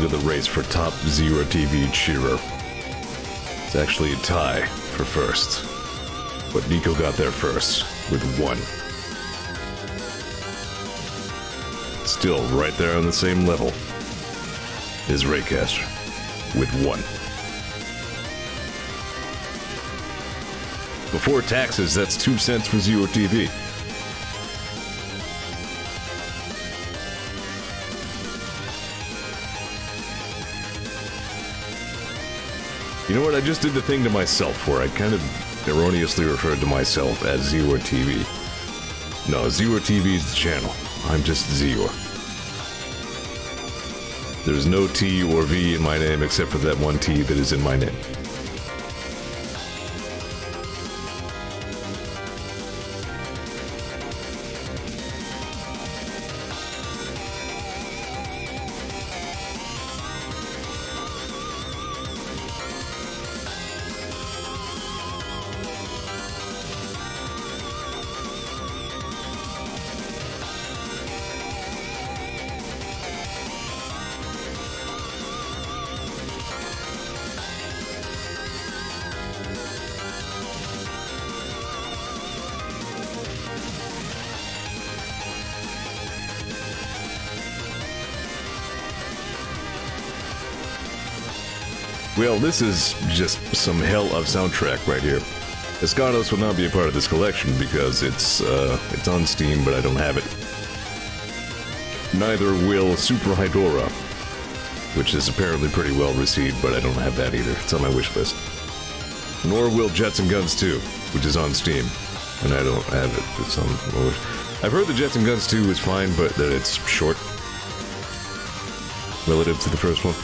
Look at the race for top Zeor TV cheerer. It's actually a tie for first. But Nico got there first, with 1. Still right there on the same level is Raycaster, with 1. Before taxes, that's 2 cents for Zeor TV. You know what, I just did the thing to myself where I kind of erroneously referred to myself as Zeor TV. No, Zeor TV is the channel. I'm just Zeor. There's no T or V in my name except for that one T that is in my name. Well, this is just some hell of soundtrack right here. Escados will not be a part of this collection because it's on Steam, but I don't have it. Neither will Super Hydora, which is apparently pretty well received, but I don't have that either. It's on my wish list. Nor will Jets and Guns 2, which is on Steam, and I don't have it. It's on my wish. I've heard the Jets and Guns 2 is fine, but that it's short relative to the first one.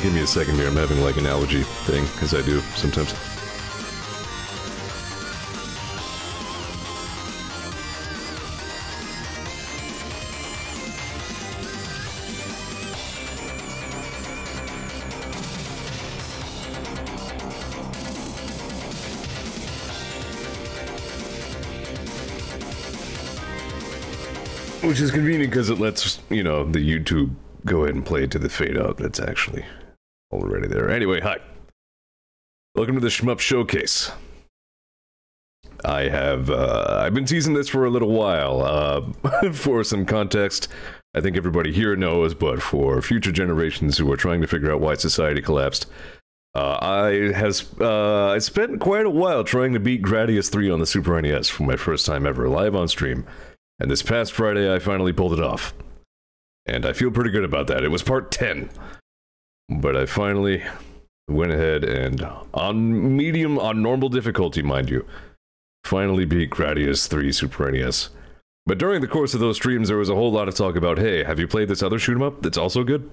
Give me a second here. I'm having like an allergy thing, as I do sometimes. Which is convenient because it lets, you know, the YouTube go ahead and play it to the fade out. That's actually already there. Anyway, hi. Welcome to the Shmup Showcase. I've been teasing this for a little while. For some context, I think everybody here knows, but for future generations who are trying to figure out why society collapsed, I spent quite a while trying to beat Gradius 3 on the Super NES for my first time ever, live on stream. And this past Friday, I finally pulled it off. And I feel pretty good about that. It was part 10. But I finally went ahead and, on normal difficulty, mind you, finally beat Gradius 3 Super NES. But during the course of those streams, there was a whole lot of talk about, hey, have you played this other shoot 'em up that's also good?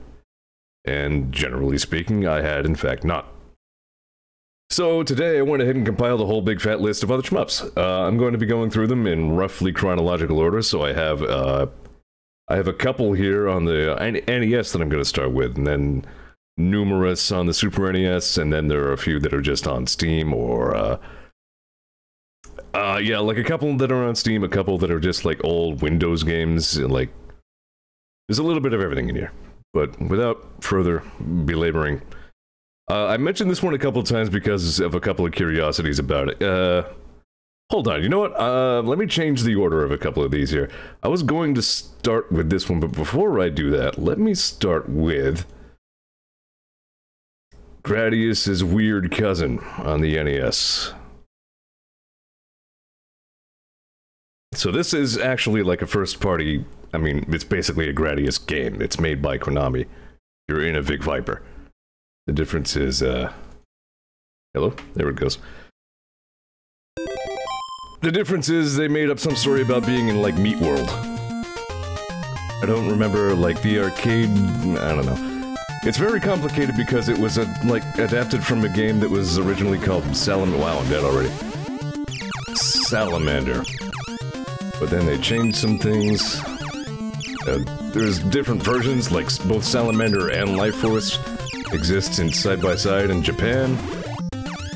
And generally speaking, I had, in fact, not. So today I went ahead and compiled a whole big fat list of other shmups. I'm going to be going through them in roughly chronological order, so I have a couple here on the NES that I'm going to start with, and then numerous on the Super NES, and then there are a few that are just on Steam, or yeah, like a couple that are on Steam, a couple that are just like old Windows games, and like, there's a little bit of everything in here. But without further belaboring, I mentioned this one a couple of times because of a couple of curiosities about it. Hold on, you know what? Let me change the order of a couple of these here. I was going to start with this one, but before I do that, let me start with Gradius' weird cousin on the NES. So this is actually like a first-party, I mean, it's basically a Gradius game. It's made by Konami. You're in a Vic Viper. The difference is, hello? There it goes. The difference is they made up some story about being in, like, Meat World. I don't remember, like, the arcade, I don't know. It's very complicated because it was, adapted from a game that was originally called Salamander. Wow, I'm dead already. Salamander. But then they changed some things. There's different versions, like both Salamander and Life Force exists in side-by-side in Japan.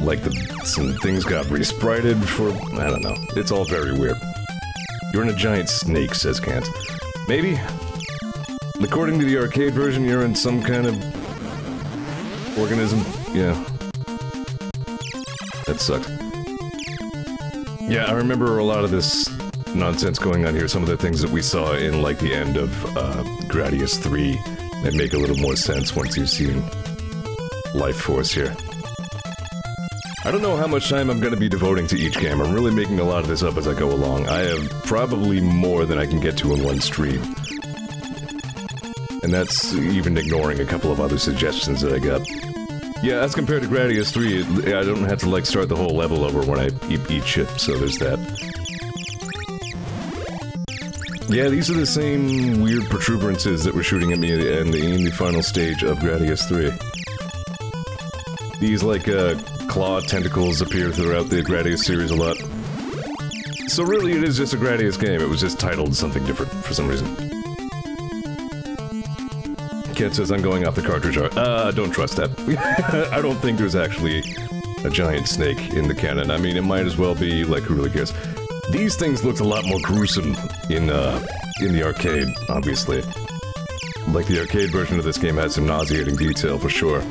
Like, some things got resprited for, I don't know. It's all very weird. You're in a giant snake, says Kant. Maybe? According to the arcade version, you're in some kind of organism. Yeah. That sucked. Yeah, I remember a lot of this nonsense going on here. Some of the things that we saw in, like, the end of Gradius 3 that make a little more sense once you've seen Life Force here. I don't know how much time I'm going to be devoting to each game. I'm really making a lot of this up as I go along. I have probably more than I can get to in one stream. And that's even ignoring a couple of other suggestions that I got. Yeah, as compared to Gradius 3, I don't have to, like, start the whole level over when I eat shit, so there's that. Yeah, these are the same weird protuberances that were shooting at me in the final stage of Gradius 3. These, like, claw tentacles appear throughout the Gradius series a lot. So really, it is just a Gradius game. It was just titled something different for some reason. Kid says I'm going off the cartridge art. Don't trust that. I don't think there's actually a giant snake in the canon. I mean, it might as well be, like, who really cares? These things looked a lot more gruesome in the arcade, obviously. Like, the arcade version of this game had some nauseating detail, for sure.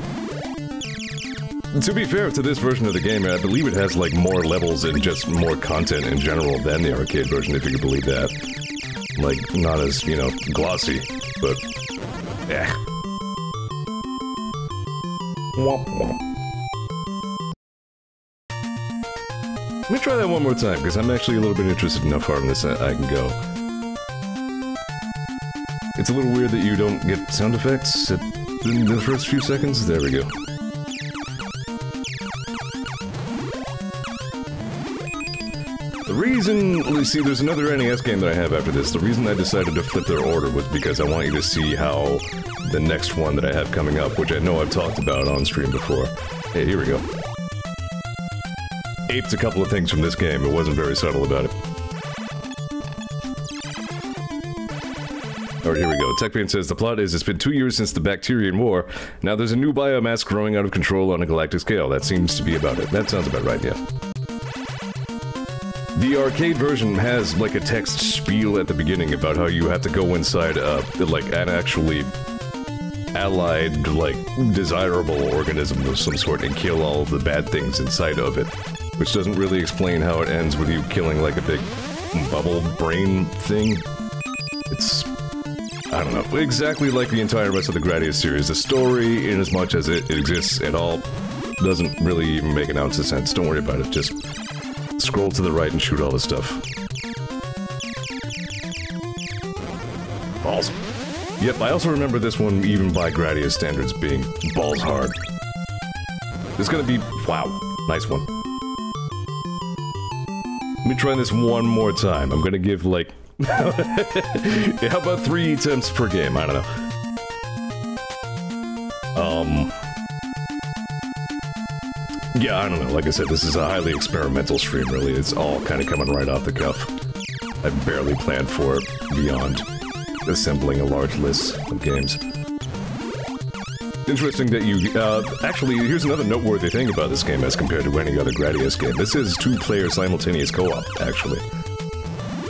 To be fair to this version of the game, I believe it has, like, more levels and just more content in general than the arcade version, if you could believe that. Like, not as, you know, glossy, but... eh. Womp womp. Let me try that one more time, because I'm actually a little bit interested in how far in this I can go. It's a little weird that you don't get sound effects in the first few seconds. There we go. The reason... see, there's another NES game that I have after this. The reason I decided to flip their order was because I want you to see how the next one that I have coming up, which I know I've talked about on stream before. Hey, here we go. Aped a couple of things from this game. It wasn't very subtle about it. Alright, here we go. TechPain says, the plot is, it's been 2 years since the Bacterian War. Now there's a new biomass growing out of control on a galactic scale. That seems to be about it. That sounds about right, yeah. The arcade version has, like, a text spiel at the beginning about how you have to go inside, like, an actually allied, like, desirable organism of some sort and kill all of the bad things inside of it. Which doesn't really explain how it ends with you killing, like, a big bubble brain thing. It's... I don't know. Exactly like the entire rest of the Gradius series. The story, in as much as it exists at all, doesn't really even make an ounce of sense. Don't worry about it. Just scroll to the right and shoot all the stuff. Balls. Yep, I also remember this one, even by Gradius standards, being balls hard. This is gonna be... wow. Nice one. Let me try this one more time. I'm gonna give, like... how about 3 attempts per game? I don't know. Yeah, I don't know. Like I said, this is a highly experimental stream, really. It's all kind of coming right off the cuff. I barely planned for it beyond assembling a large list of games. Interesting that you... actually, here's another noteworthy thing about this game as compared to any other Gradius game. This is 2-player simultaneous co-op, actually.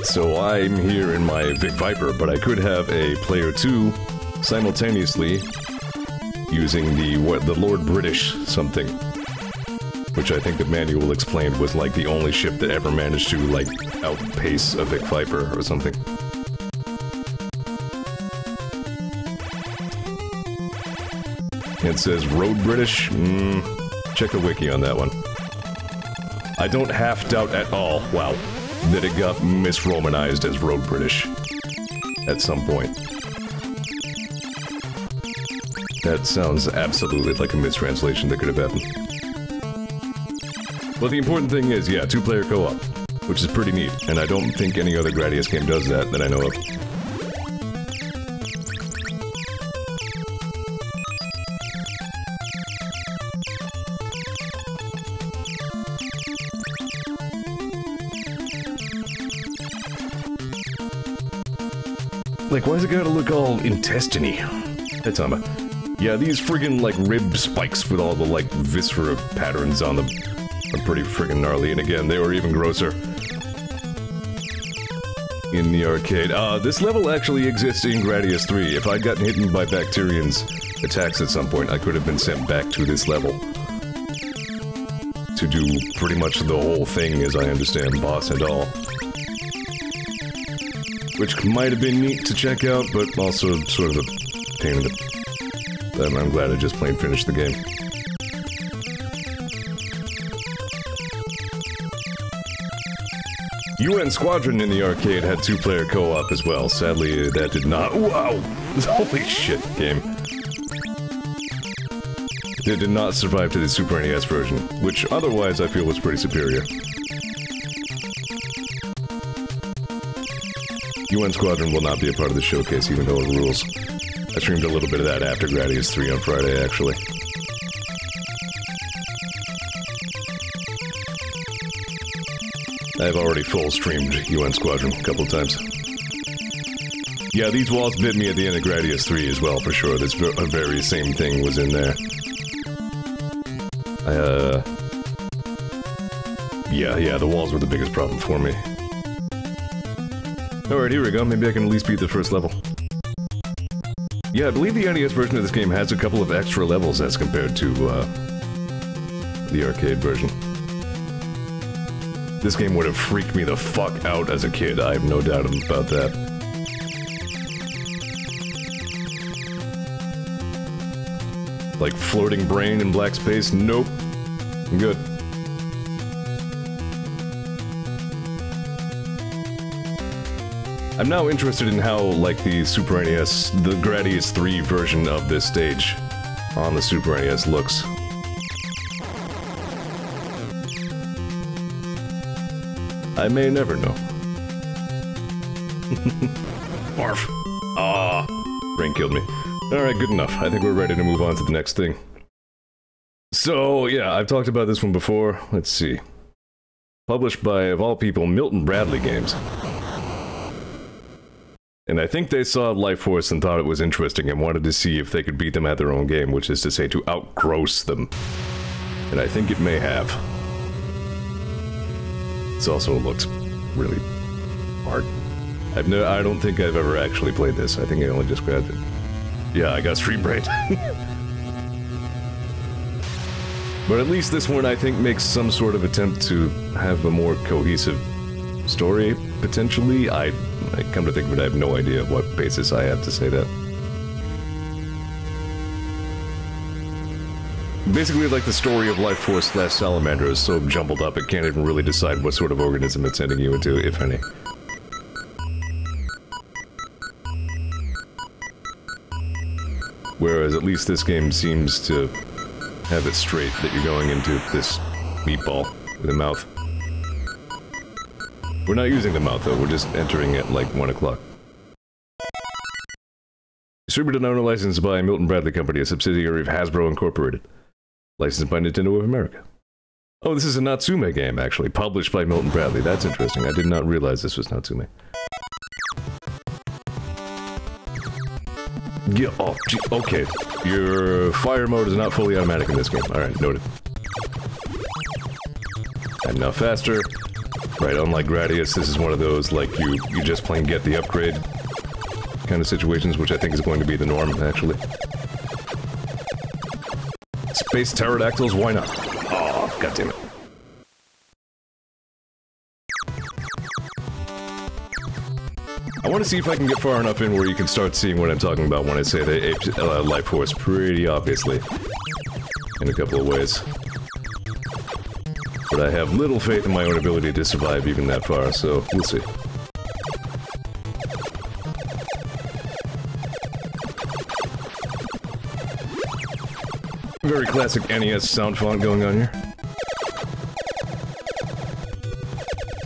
So I'm here in my Vic Viper, but I could have a player 2 simultaneously using the Lord British something, which I think the manual explained was like the only ship that ever managed to like outpace a Vic Viper or something. It says Road British. Check the wiki on that one. I don't half doubt at all. Wow. That it got misromanized as Road British at some point. That sounds absolutely like a mistranslation that could have happened. Well, the important thing is, yeah, 2-player co-op, which is pretty neat, and I don't think any other Gradius game does that I know of. Like, why's it gotta look all intestine-y? Hey, Tama. Yeah, these friggin', like, rib spikes with all the, like, viscera patterns on them are pretty friggin' gnarly, and again, they were even grosser in the arcade. This level actually exists in Gradius 3. If I'd gotten hit by Bacterian's attacks at some point, I could have been sent back to this level to do pretty much the whole thing, as I understand, boss and all. Which might have been neat to check out, but also sort of a pain in the... I'm glad I just plain finished the game. UN Squadron in the arcade had 2-player co-op as well. Sadly, that did not... Wow! Holy shit, game. It did not survive to the Super NES version, which otherwise I feel was pretty superior. UN Squadron will not be a part of the showcase, even though it rules. I streamed a little bit of that after Gradius 3 on Friday, actually. I've already full streamed UN Squadron a couple of times. Yeah, these walls bit me at the end of Gradius 3 as well, for sure. This very same thing was in there. Yeah, the walls were the biggest problem for me. Alright, here we go. Maybe I can at least beat the first level. Yeah, I believe the NES version of this game has a couple of extra levels as compared to, the arcade version. This game would have freaked me the fuck out as a kid, I have no doubt about that. Like floating brain in black space? Nope. I'm good. I'm now interested in how, like, the Super NES, the Gradius 3 version of this stage on the Super NES looks. I may never know. Barf. Ah, rain killed me. Alright, good enough. I think we're ready to move on to the next thing. So, yeah, I've talked about this one before. Let's see. Published by, of all people, Milton Bradley Games. And I think they saw Life Force and thought it was interesting and wanted to see if they could beat them at their own game, which is to say to outgross them. And I think it may have. This also looks really hard. I don't think I've ever actually played this. I think I only just grabbed it. Yeah, I got stream brain. But at least this one, I think, makes some sort of attempt to have a more cohesive story, potentially. I come to think of it, I have no idea what basis I have to say that. Basically, like the story of Life Force / Salamander is so jumbled up, it can't even really decide what sort of organism it's sending you into, if any. Whereas at least this game seems to have it straight that you're going into this meatball with a mouth. We're not using the mouth, though. We're just entering at, like, 1 o'clock. Distributed and licensed by Milton Bradley Company, a subsidiary of Hasbro Incorporated. Licensed by Nintendo of America. Oh, this is a Natsume game, actually. Published by Milton Bradley. That's interesting. I did not realize this was Natsume. Yeah, oh, gee, okay. Your fire mode is not fully automatic in this game. Alright, noted. And now faster. Right, unlike Gradius, this is one of those, like, you just plain get the upgrade kind of situations, which I think is going to be the norm, actually. Space pterodactyls, why not? Oh, goddammit. I want to see if I can get far enough in where you can start seeing what I'm talking about when I say they aped Life Force pretty obviously. In a couple of ways. But I have little faith in my own ability to survive even that far, so we'll see. Very classic NES sound font going on here.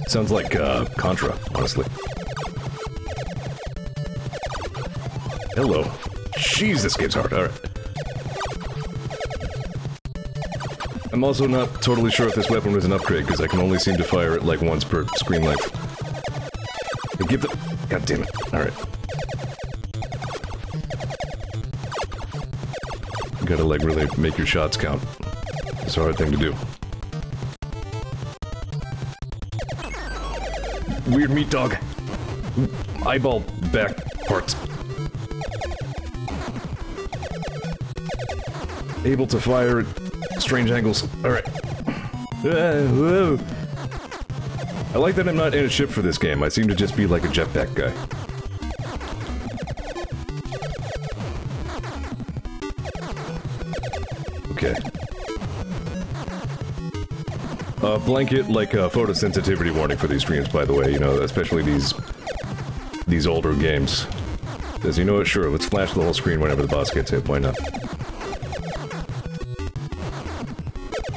Sounds like, Contra, honestly. Hello. Jeez, this game's hard, alright. I'm also not totally sure if this weapon was an upgrade, because I can only seem to fire it like once per screen length. Give the... God damn it. Alright. You gotta, like, really make your shots count. It's a hard thing to do. Weird meat dog. Eyeball back parts. Able to fire at strange angles. Alright. Whoa. I like that I'm not in a ship for this game. I seem to just be like a jetpack guy. Okay. Blanket, like, photosensitivity warning for these streams, by the way, you know, especially these older games. Because, you know what, sure, let's flash the whole screen whenever the boss gets hit, why not?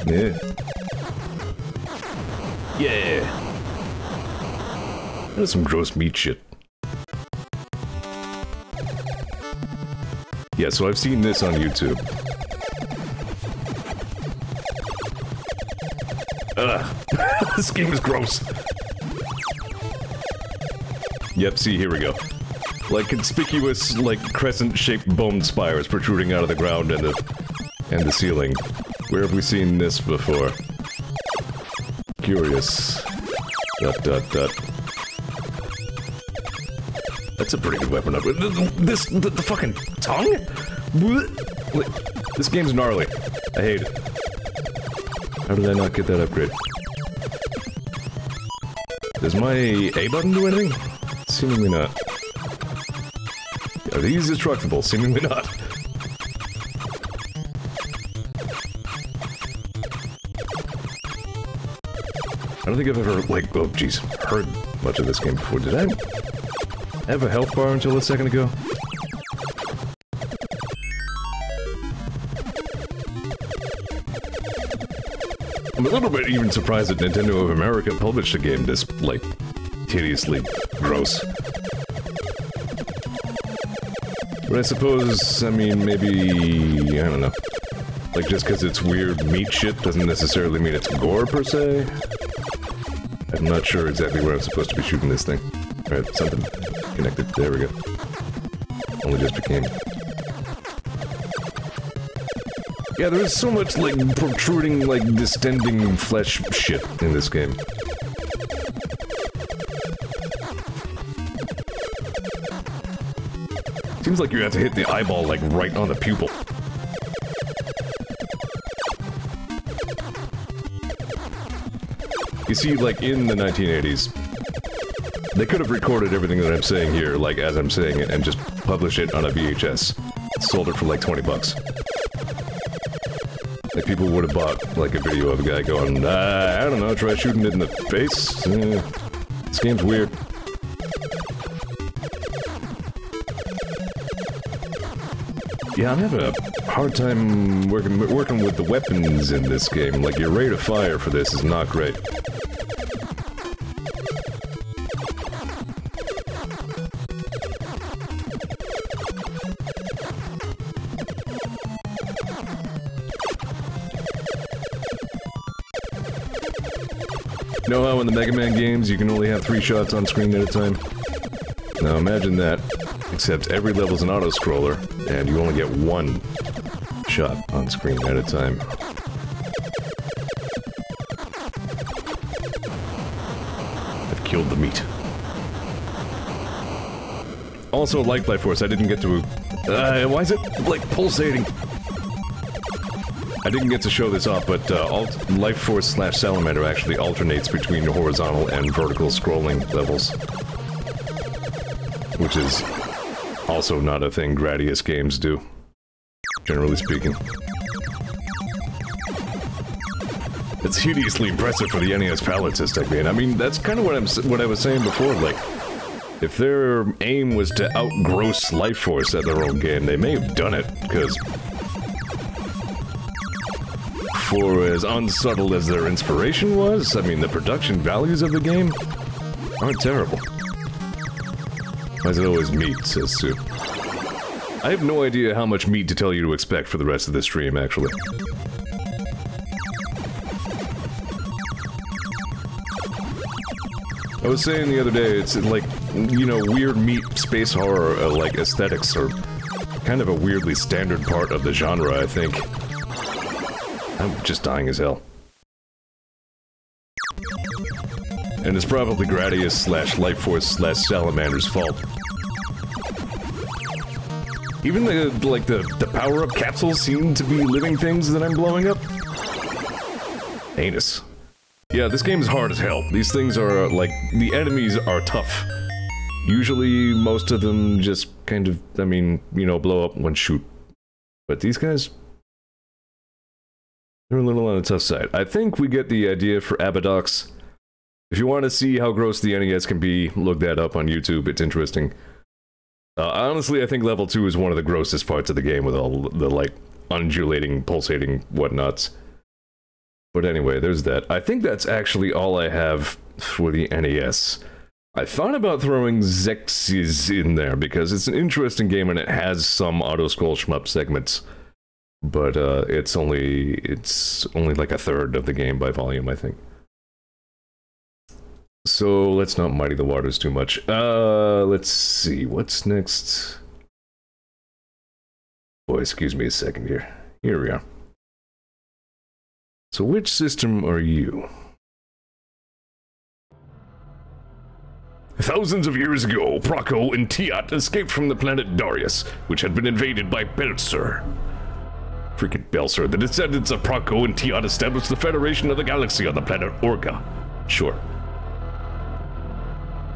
Yeah. Yeah! That's some gross meat shit. Yeah, so I've seen this on YouTube. Ugh. This game is gross. Yep, see, here we go. Like conspicuous, like crescent-shaped bone spires protruding out of the ground and the ceiling. Where have we seen this before? Curious. ... That's a pretty good weapon upgrade. The fucking tongue? This game's gnarly. I hate it. How did I not get that upgrade? Does my A button do anything? Seemingly not. Are these destructible? Seemingly not. I don't think I've ever, like, oh jeez, heard much of this game before. Did I have a health bar until a second ago? I'm a little bit even surprised that Nintendo of America published a game this, like, hideously gross. But I suppose, I mean, maybe, I don't know. Like, just because it's weird meat shit doesn't necessarily mean it's gore, per se. I'm not sure exactly where I'm supposed to be shooting this thing. Alright, something connected. There we go. Only just became. Yeah, there is so much, like, protruding, like, distending flesh shit in this game. Seems like you have to hit the eyeball, like, right on the pupil. You see, like, in the 1980s, they could have recorded everything that I'm saying here, like, as I'm saying it, and just published it on a VHS. Sold it for, like, 20 bucks. Like, people would have bought, like, a video of a guy going, I don't know, try shooting it in the face? This game's weird. Yeah, I'm having a hard time working with the weapons in this game. Like, your rate of fire for this is not great. You know how in the Mega Man games you can only have 3 shots on screen at a time? Now imagine that, except every level's an auto-scroller, and you only get 1 shot on screen at a time. I've killed the meat. Also, like Life Force, I didn't get to... why is it, like, pulsating? I didn't get to show this off, but Life Force / Salamander actually alternates between horizontal and vertical scrolling levels. Which is also not a thing Gradius games do, generally speaking. It's hideously impressive for the NES palette system, man. I mean, that's kind of what I was saying before, like, if their aim was to outgross Life Force at their own game, they may have done it, because for as unsubtle as their inspiration was, I mean, the production values of the game aren't terrible. Why is it always meat, says Sue. I have no idea how much meat to tell you to expect for the rest of the stream, actually. I was saying the other day, it's like, you know, weird meat space horror, like, aesthetics are kind of a weirdly standard part of the genre, I think. I'm just dying as hell. And it's probably Gradius / Life Force / Salamander's fault. Even the power-up capsules seem to be living things that I'm blowing up. Anus. Yeah, this game is hard as hell. These things are, like, the enemies are tough. Usually, most of them just kind of, I mean, you know, blow up one shoot. But these guys... they're a little on the tough side. I think we get the idea for Abadox. If you want to see how gross the NES can be, look that up on YouTube. It's interesting. Honestly, I think level 2 is one of the grossest parts of the game with all the, like, undulating, pulsating whatnots. But anyway, there's that. I think that's actually all I have for the NES. I thought about throwing Zexes in there, because it's an interesting game and it has some auto-scroll shmup segments. But, it's only like a third of the game by volume, I think. So, let's not muddy the waters too much. Let's see, what's next? Boy, excuse me a second here. Here we are. So, which system are you? Thousands of years ago, Praco and Tiat escaped from the planet Darius, which had been invaded by Belzer. Freaking Belzer. The descendants of Praco and Tiat established the Federation of the Galaxy on the planet Orga. Sure.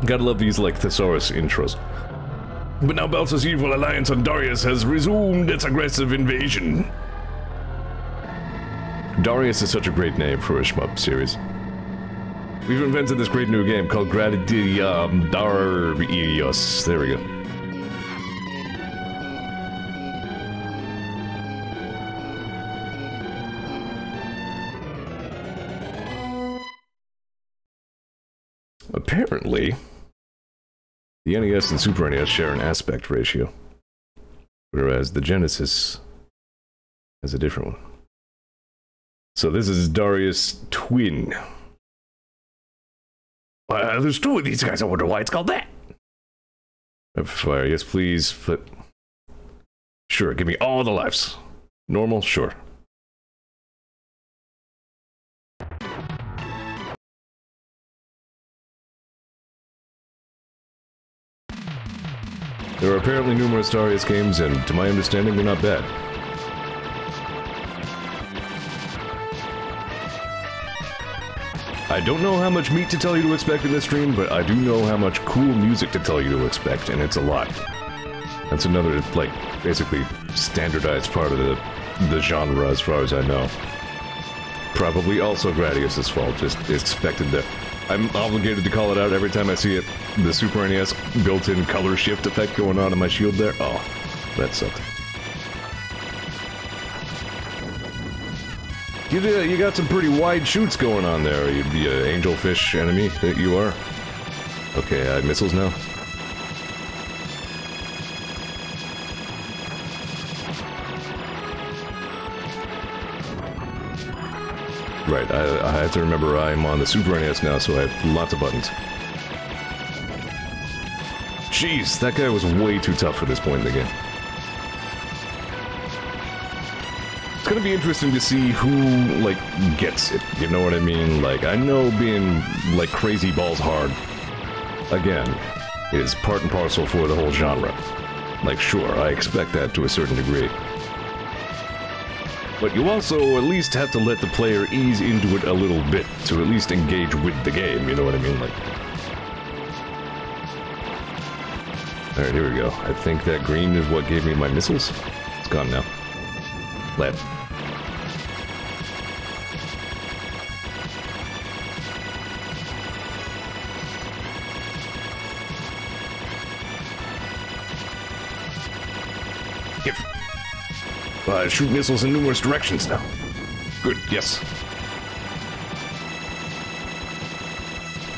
Gotta love these, like, thesaurus intros. But now Belzer's evil alliance on Darius has resumed its aggressive invasion. Darius is such a great name for a shmup series. We've invented this great new game called Gradidios. There we go. Apparently, the NES and Super NES share an aspect ratio, whereas the Genesis has a different one. So this is Darius Twin. There's two of these guys. I wonder why it's called that. Fire, yes please. Flip. Sure, give me all the lives. Normal, sure. There are apparently numerous Darius games, and to my understanding, they're not bad. I don't know how much meat to tell you to expect in this stream, but I do know how much cool music to tell you to expect, and it's a lot. That's another, like, basically standardized part of the genre as far as I know. Probably also Gradius' fault, just expected to... I'm obligated to call it out every time I see it. The Super NES built-in color shift effect going on in my shield there. Oh, that sucked. You got some pretty wide shoots going on there. You the angelfish enemy that you are. Okay, I have missiles now. Right, I have to remember I'm on the Super NES now, so I have lots of buttons. Jeez, that guy was way too tough for this point in the game. It's gonna be interesting to see who, like, gets it, you know what I mean? Like, I know being, like, crazy balls hard, again, is part and parcel for the whole genre. Like, sure, I expect that to a certain degree. But you also at least have to let the player ease into it a little bit to at least engage with the game, you know what I mean? Like... Alright, here we go. I think that green is what gave me my missiles. It's gone now. Lead. Shoot missiles in numerous directions now. Good, yes.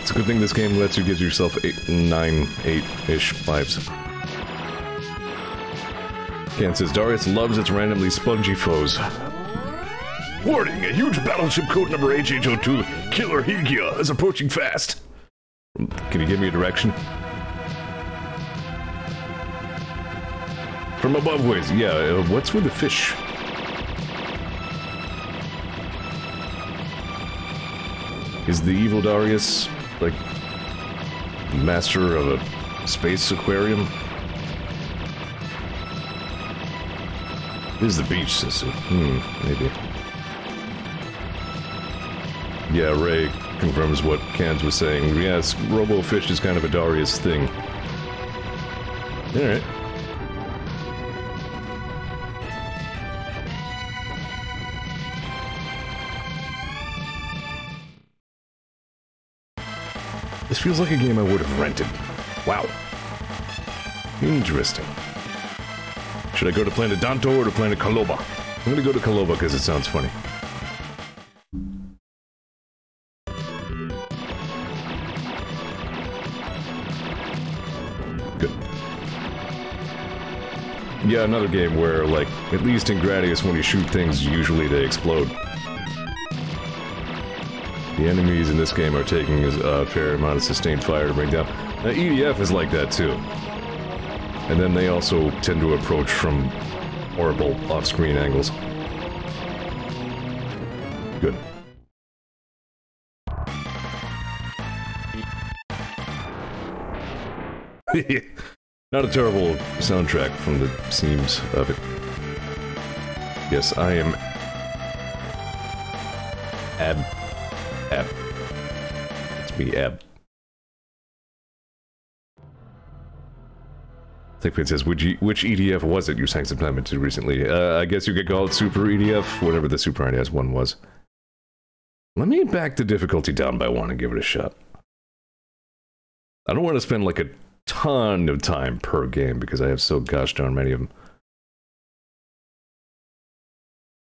It's a good thing this game lets you give yourself 8, 9, 8-ish lives. Ken says, Darius loves its randomly spongy foes. Warning! A huge battleship code number HH02, Killer Higia, is approaching fast. Can you give me a direction? From above ways, yeah, what's with the fish? Is the evil Darius, like, master of a space aquarium? This is the beach system. Maybe. Yeah, Ray confirms what Cans was saying. Yes, Robo-Fish is kind of a Darius thing. Alright. This feels like a game I would have rented. Wow. Interesting. Should I go to Planet Danto or to Planet Kaloba? I'm gonna go to Kaloba because it sounds funny. Good. Yeah, another game where, like, at least in Gradius, when you shoot things, usually they explode. The enemies in this game are taking a fair amount of sustained fire to bring down. Now, EDF is like that too. And then they also tend to approach from horrible off-screen angles. Good. Not a terrible soundtrack from the seams of it. Yes, I am... Ab. It's me, Ab. Thickfit says, which EDF was it you sang some time into recently? I guess you could call it Super EDF, whatever the Super NES one was. Let me back the difficulty down by one and give it a shot. I don't want to spend like a ton of time per game because I have so gosh darn many of them.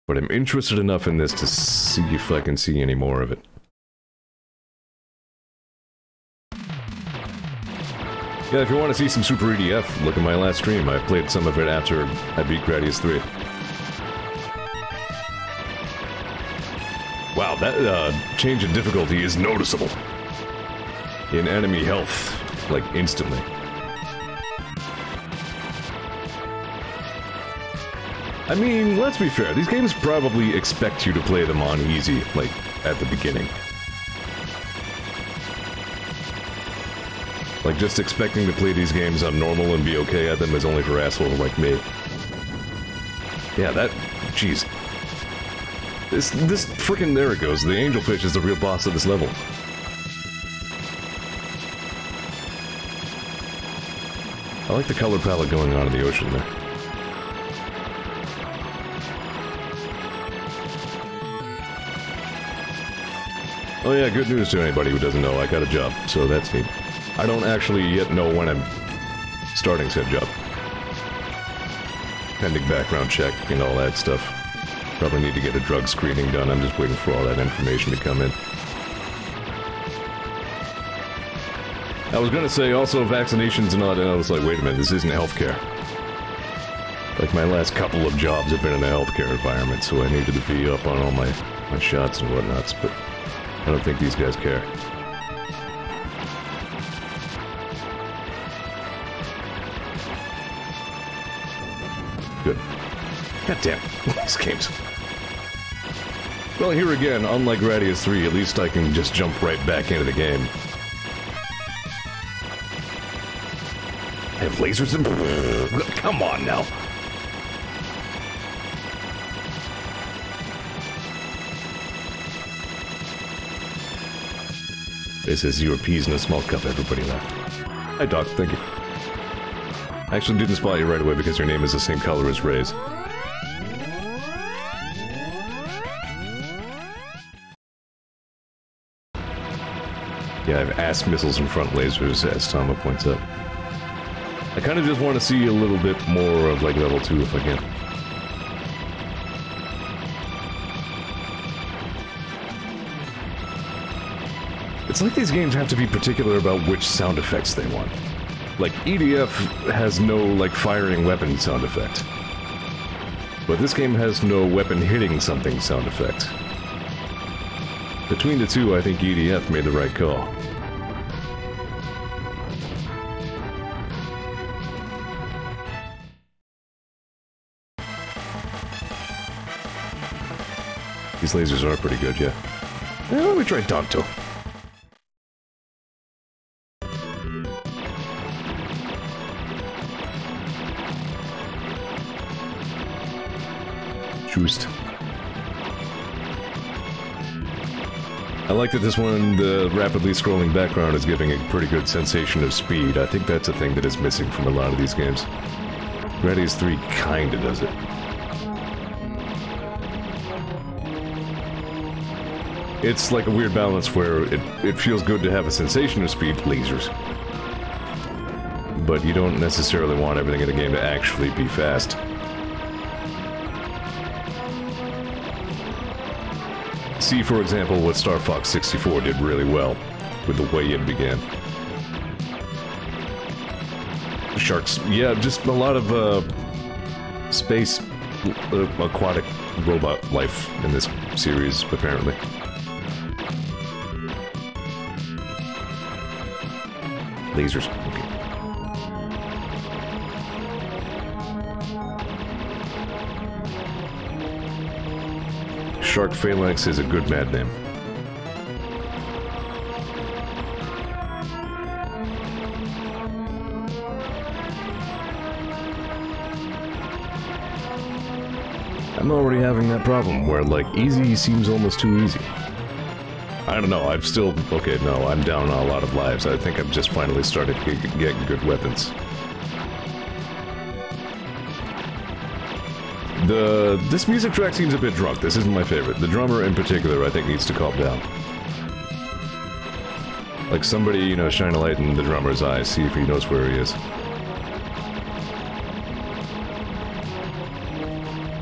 But I'm interested enough in this to see if I can see any more of it. Yeah, if you want to see some Super EDF, look at my last stream. I played some of it after I beat Gradius 3. Wow, that change in difficulty is noticeable. In enemy health, like instantly. I mean, let's be fair, these games probably expect you to play them on easy, like, at the beginning. Like, just expecting to play these games on normal and be okay at them is only for assholes like me. Yeah, that... jeez. This frickin' there it goes, the angelfish is the real boss of this level. I like the color palette going on in the ocean there. Oh yeah, good news to anybody who doesn't know, I got a job, so that's neat. I don't actually yet know when I'm starting said job. Pending background check and all that stuff. Probably need to get a drug screening done, I'm just waiting for all that information to come in. I was gonna say also vaccinations and all that, and I was like, wait a minute, this isn't healthcare. Like my last couple of jobs have been in a healthcare environment, so I needed to be up on all my shots and whatnots, but I don't think these guys care. Good. God damn, these games. Well, here again, unlike Gradius 3, at least I can just jump right back into the game. I have lasers and... come on now. This is your peas in a small cup, everybody laugh. Hi, Doc, thank you. I actually didn't spot you right away because your name is the same color as Ray's. Yeah, I have ass missiles and front lasers, as Tama points out. I kind of just want to see a little bit more of, like, level 2 if I can. It's like these games have to be particular about which sound effects they want. Like, EDF has no, like, firing weapon sound effect. But this game has no weapon hitting something sound effect. Between the two, I think EDF made the right call. These lasers are pretty good, yeah. Let me try Danto. Just. I like that this one, the rapidly scrolling background is giving a pretty good sensation of speed. I think that's a thing that is missing from a lot of these games. Gradius 3 kinda does it. It's like a weird balance where it feels good to have a sensation of speed, lasers. But you don't necessarily want everything in the game to actually be fast. See, for example, what Star Fox 64 did really well, with the way it began. Sharks, yeah, just a lot of, space, aquatic robot life in this series, apparently. Lasers, okay. Shark Phalanx is a good mad name. I'm already having that problem where, like, easy seems almost too easy. I don't know, I'm still... okay, no, I'm down on a lot of lives. I think I've just finally started getting good weapons. This music track seems a bit drunk. This isn't my favorite. The drummer in particular, I think, needs to calm down. Like somebody, you know, shine a light in the drummer's eyes, see if he knows where he is.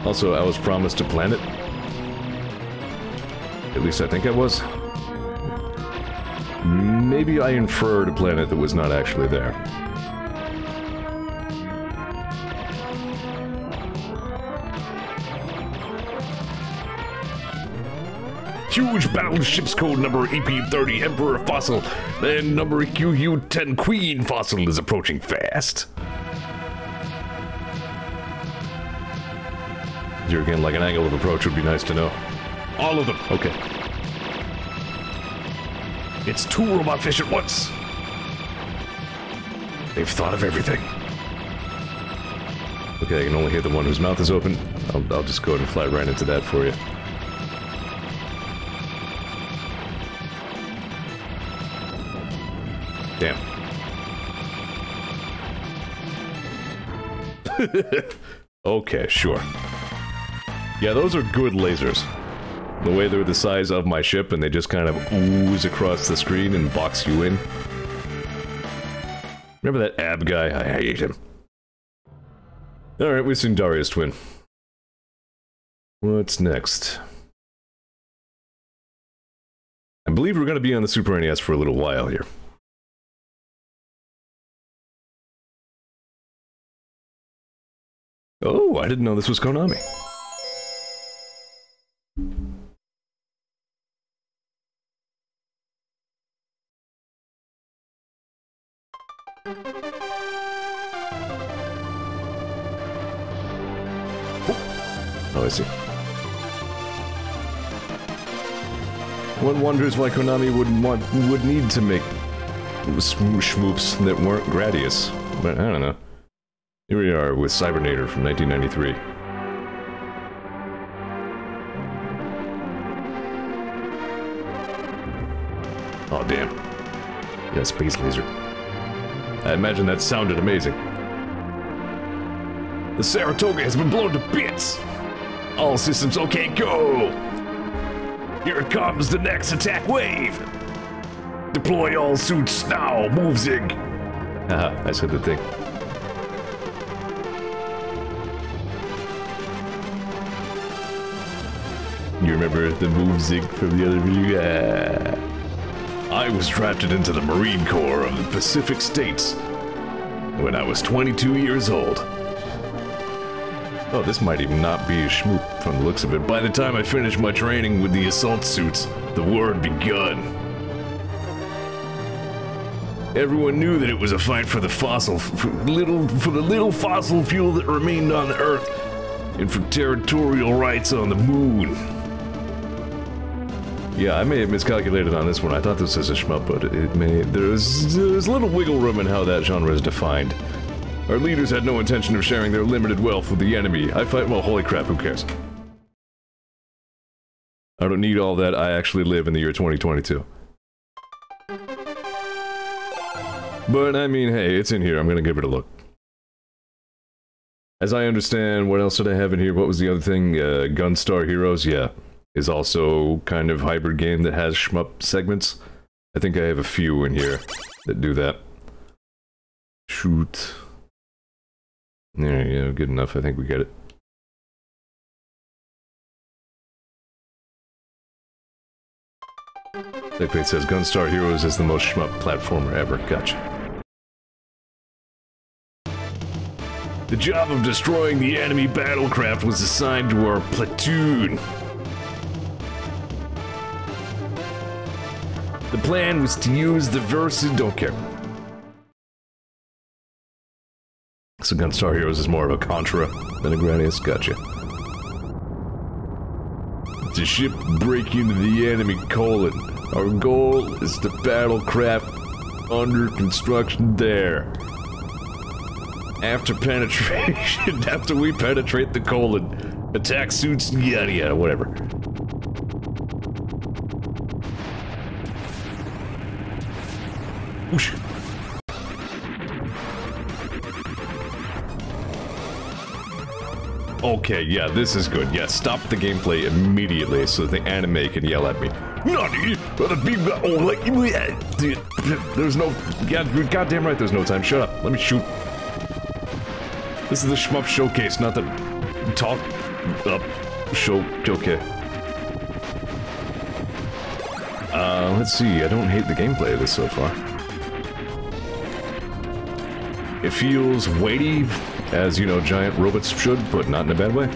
Also, I was promised a planet. At least I think I was. Maybe I inferred a planet that was not actually there. Huge battleship's code number EP30 Emperor Fossil and number QU10 Queen Fossil is approaching fast. Here again, like an angle of approach would be nice to know. All of them, okay. It's 2 robot fish at once. They've thought of everything. Okay, I can only hit the one whose mouth is open. I'll just go ahead and fly right into that for you. Damn. Okay, sure. Yeah, those are good lasers. The way they're the size of my ship and they just kind of ooze across the screen and box you in. Remember that ab guy? I hate him. Alright, we've seen Daria's twin. What's next? I believe we're going to be on the Super NES for a little while here. Oh, I didn't know this was Konami. Oh, I see. One wonders why Konami would need to make shmoops that weren't Gradius, but I don't know. Here we are with Cybernator from 1993. Oh, damn. Yeah, space laser. I imagine that sounded amazing. The Saratoga has been blown to bits! All systems okay, go! Here comes the next attack wave! Deploy all suits now, move Zig! Haha, I said the thing. You remember the move Zig from the other video? I was drafted into the Marine Corps of the Pacific States when I was 22 years old. Oh, this might even not be a shmoop from the looks of it. By the time I finished my training with the assault suits, the war had begun. Everyone knew that it was a fight for the for the little fossil fuel that remained on the Earth, and for territorial rights on the moon. Yeah, I may have miscalculated on this one. I thought this was a shmup, but there's a little wiggle room in how that genre is defined. Our leaders had no intention of sharing their limited wealth with the enemy. I fight, well, holy crap, who cares? I don't need all that. I actually live in the year 2022. But, I mean, hey, it's in here. I'm gonna give it a look. As I understand, what else did I have in here? What was the other thing? Gunstar Heroes? Yeah. Is also kind of hybrid game that has shmup segments. I think I have a few in here that do that. Shoot. There you go, good enough. I think we get it. Clickbait says Gunstar Heroes is the most shmup platformer ever. Gotcha. The job of destroying the enemy battlecraft was assigned to our platoon. The plan was to use the don't care. So Gunstar Heroes is more of a Contra than a Gradius. Gotcha. It's a ship break into the enemy colon. Our goal is the battlecraft under construction there. After penetration, after we penetrate the colon, attack suits, yada yada, whatever. Whoosh. Okay, yeah, this is good. Yeah, stop the gameplay immediately so the anime can yell at me. Nani? Oh, like, dude, there's no... Yeah, goddamn right there's no time. Shut up. Let me shoot. This is the Shmup showcase, not the... talk... up... show... okay. Let's see. I don't hate the gameplay of this so far. It feels weighty, as, you know, giant robots should, but not in a bad way.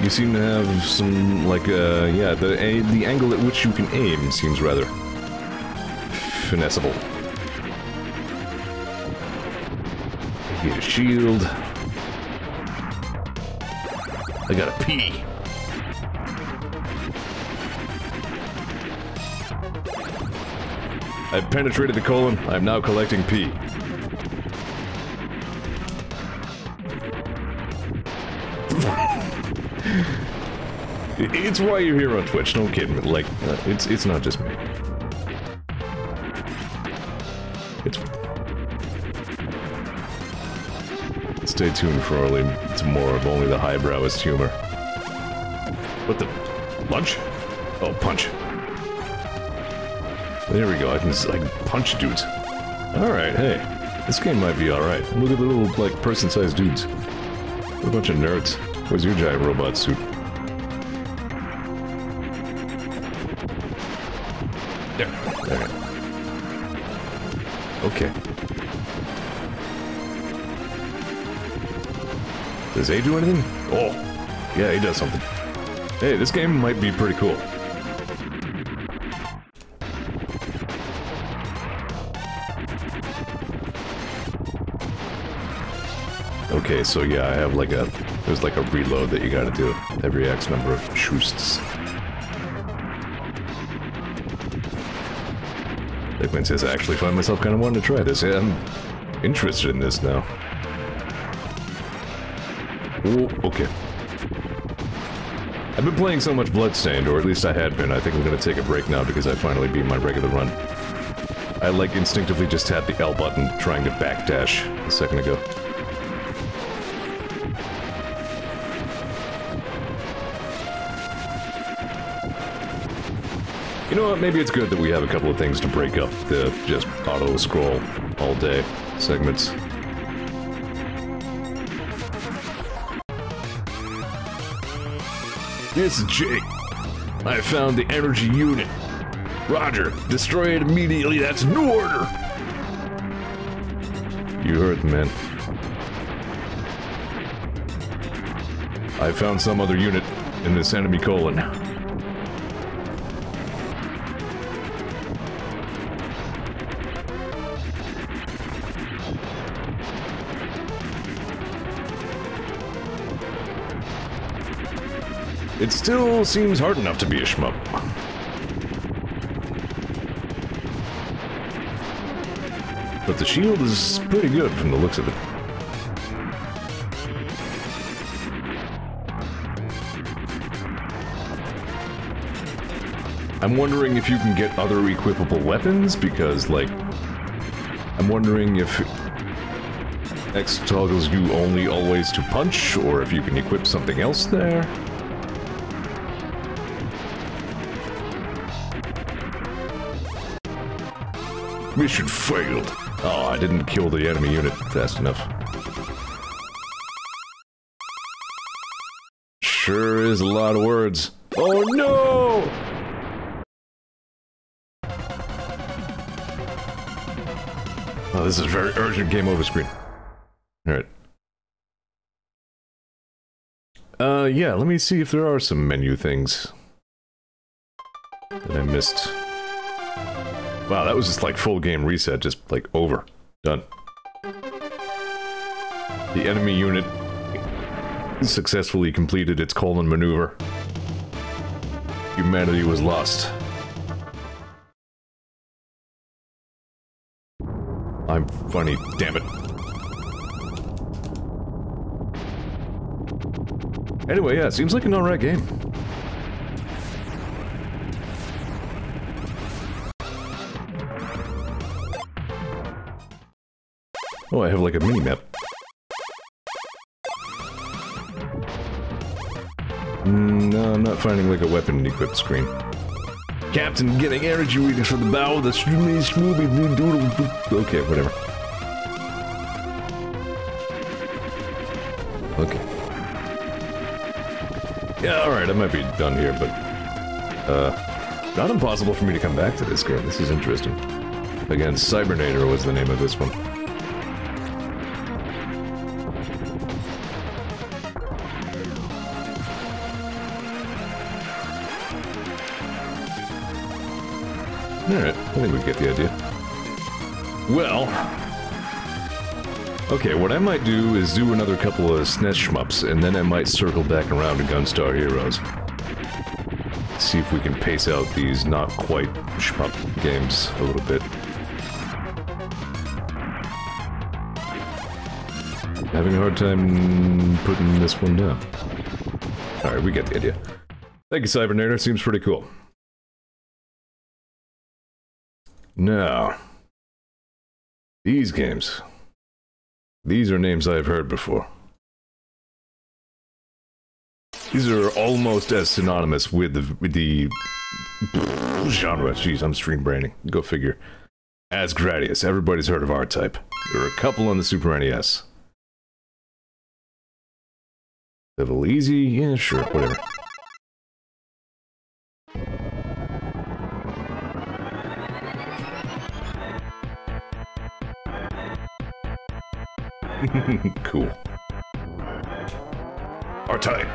You seem to have some, like, yeah, the angle at which you can aim seems rather finessable. I get a shield. I gotta pee. I've penetrated the colon. I'm now collecting pee. It's why you're here on Twitch. Don't kid me. Like, it's not just me. It's. Stay tuned for more of only the highbrowest humor. What the? Lunch? Oh, punch. There we go, I can punch dudes. Alright, hey. This game might be alright. Look at the little, like, person-sized dudes. What a bunch of nerds. Where's your giant robot suit? There. There. Okay. Does A do anything? Oh! Yeah, he does something. Hey, this game might be pretty cool. Okay, so yeah, I have like there's like a reload that you gotta do every X number of shoosts. That means I actually find myself kind of wanting to try this. Yeah, I'm interested in this now. Oh, okay. I've been playing so much Bloodstained, or at least I had been. I think I'm gonna take a break now because I finally beat my regular run. I like instinctively just tapped the L button trying to backdash a second ago. You know what, maybe it's good that we have a couple of things to break up the just auto-scroll all day segments. This is Jake. I found the energy unit. Roger, destroy it immediately, that's a new order! You heard the man. I found some other unit in this enemy colon. It still seems hard enough to be a shmup. But the shield is pretty good from the looks of it. I'm wondering if you can get other equipable weapons, because, like, I'm wondering if X toggles you only always to punch, or if you can equip something else there. Mission failed. Oh, I didn't kill the enemy unit fast enough. Sure is a lot of words. Oh no! Oh, this is a very urgent game over screen. Alright. Yeah, let me see if there are some menu things that I missed. Wow, that was just like full game reset, just like over. Done. The enemy unit successfully completed its colon maneuver. Humanity was lost. I'm funny, damn it. Anyway, yeah, it seems like an alright game. Oh, I have like a mini-map. No, I'm not finding like a weapon equipped screen. Captain getting energy readings from the bow of the Shmup doodle. Okay, whatever. Okay. Yeah, alright, I might be done here, but... not impossible for me to come back to this game. This is interesting. Again, Cybernator was the name of this one. Alright, I think we get the idea. Well... Okay, what I might do is do another couple of SNES shmups, and then I might circle back around to Gunstar Heroes. See if we can pace out these not quite shmup games a little bit. Having a hard time putting this one down. Alright, we get the idea. Thank you, Cybernator. Seems pretty cool. Now, these games. These are names I've heard before. These are almost as synonymous with the genre. Jeez, I'm stream braining. Go figure. As Gradius. Everybody's heard of R-Type. There are a couple on the Super NES. Level Easy? Yeah, sure, whatever. Cool. R-Type.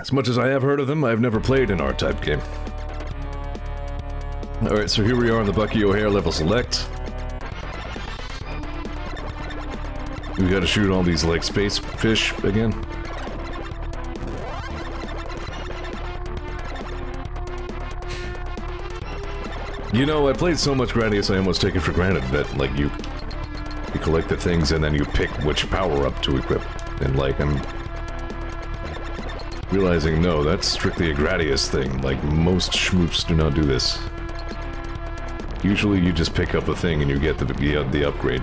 As much as I have heard of them, I've never played an R-Type game. Alright, so here we are on the Bucky O'Hare level select. We gotta shoot all these, like, space fish again. You know, I played so much Gradius I almost take it for granted that, like, you collect the things and then you pick which power-up to equip. And, like, I'm realizing, no, that's strictly a Gradius thing. Like, most shmoops do not do this. Usually you just pick up a thing and you get the upgrade.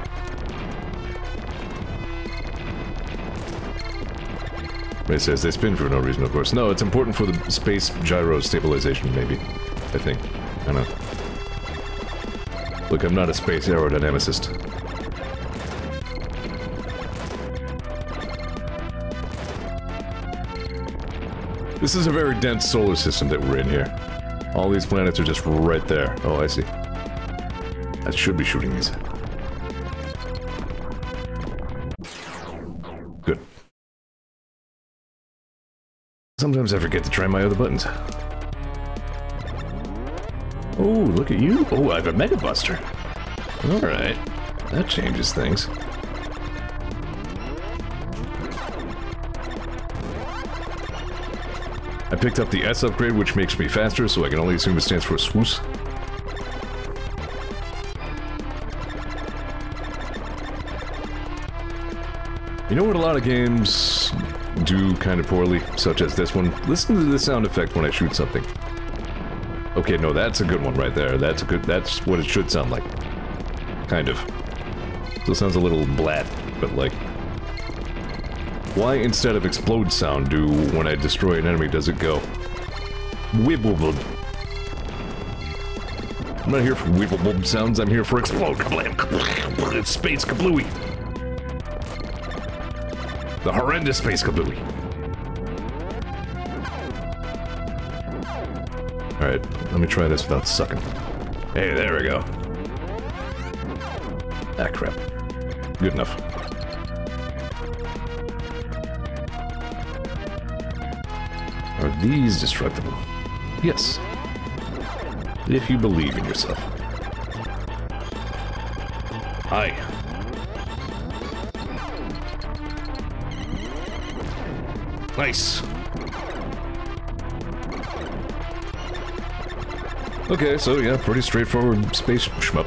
It says they spin for no reason, of course. No, it's important for the space gyro stabilization, maybe. I think. I don't know. Look, I'm not a space aerodynamicist. This is a very dense solar system that we're in here. All these planets are just right there. Oh, I see. I should be shooting these. Good. Sometimes I forget to try my other buttons. Oh, look at you. Oh, I have a Mega Buster. Alright. That changes things. I picked up the S upgrade, which makes me faster, so I can only assume it stands for swoos. You know what a lot of games do kind of poorly, such as this one? Listen to the sound effect when I shoot something. Okay, no, that's a good one right there. That's what it should sound like. Kind of. Still sounds a little blat, but like... Why instead of explode sound do, when I destroy an enemy, does it go... Wibblebub? I'm not here for wibblebub sounds, I'm here for explode kablam kablam. It's space kablooey. The horrendous space kablooey. Alright, let me try this without sucking. Hey, there we go. Ah, crap. Good enough. Are these destructible? Yes. If you believe in yourself. Hi. Nice. Okay, so yeah, pretty straightforward space shmup.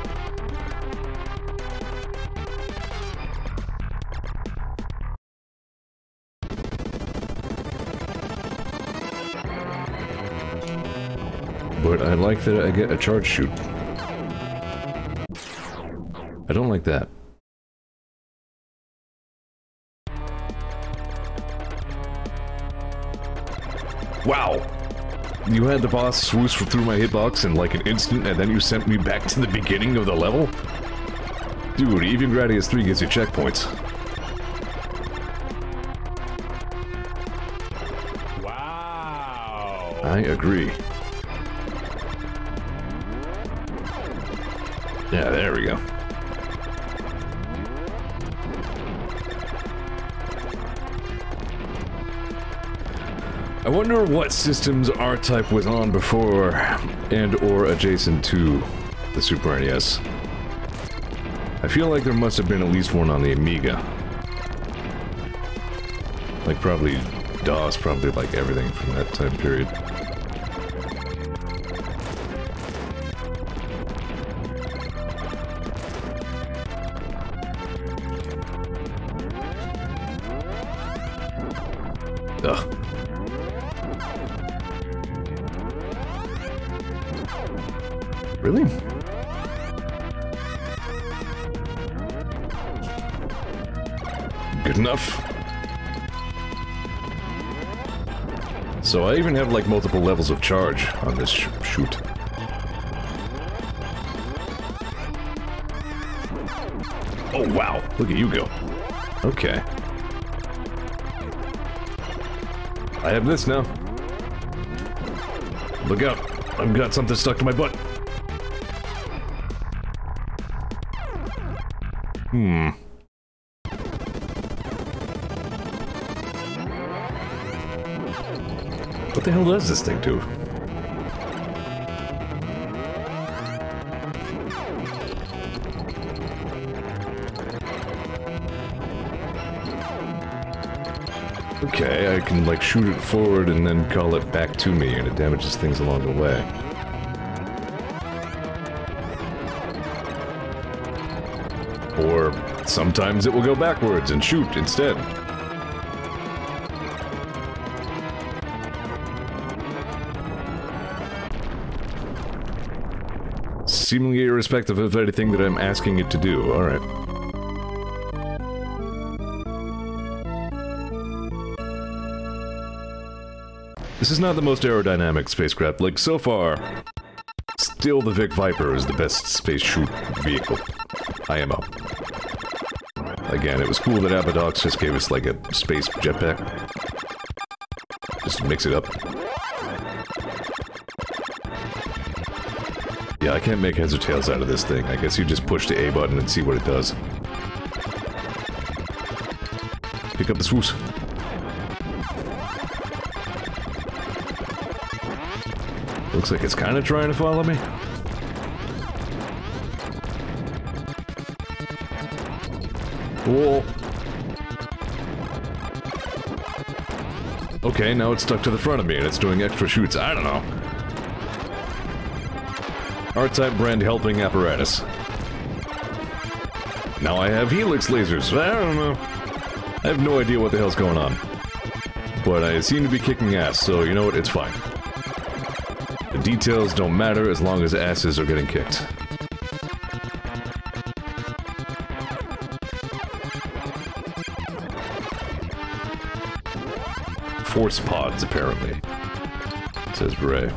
but I like that I get a charge shoot. I don't like that. Wow! You had the boss swoosh through my hitbox in like an instant, and then you sent me back to the beginning of the level? Dude, even Gradius 3 gives you checkpoints. Wow! I agree. Yeah, there we go. I wonder what systems R-Type was on before and or adjacent to the Super NES. I feel like there must have been at least one on the Amiga. Like probably DOS, probably like everything from that time period. Ugh. Really? Good enough. So I even have like multiple levels of charge on this shoot. Oh wow, look at you go. Okay. I have this now. Look out, I've got something stuck to my butt. What the hell does this thing do? Okay, I can like shoot it forward and then call it back to me, and it damages things along the way. Or sometimes it will go backwards and shoot instead. Seemingly irrespective of anything that I'm asking it to do. Alright. This is not the most aerodynamic spacecraft. Like, so far, still the Vic Viper is the best space shoot vehicle. IMO. Again, it was cool that Abadox just gave us, like, a space jetpack. Just to mix it up. Yeah, I can't make heads or tails out of this thing. I guess you just push the A button and see what it does. Pick up the swoosh. Looks like it's kind of trying to follow me. Whoa. Okay, now it's stuck to the front of me and it's doing extra shoots. I don't know. R-Type brand helping apparatus. Now I have helix lasers. I don't know. I have no idea what the hell's going on. But I seem to be kicking ass, so you know what? It's fine. The details don't matter as long as asses are getting kicked. Force pods, apparently. Says Ray.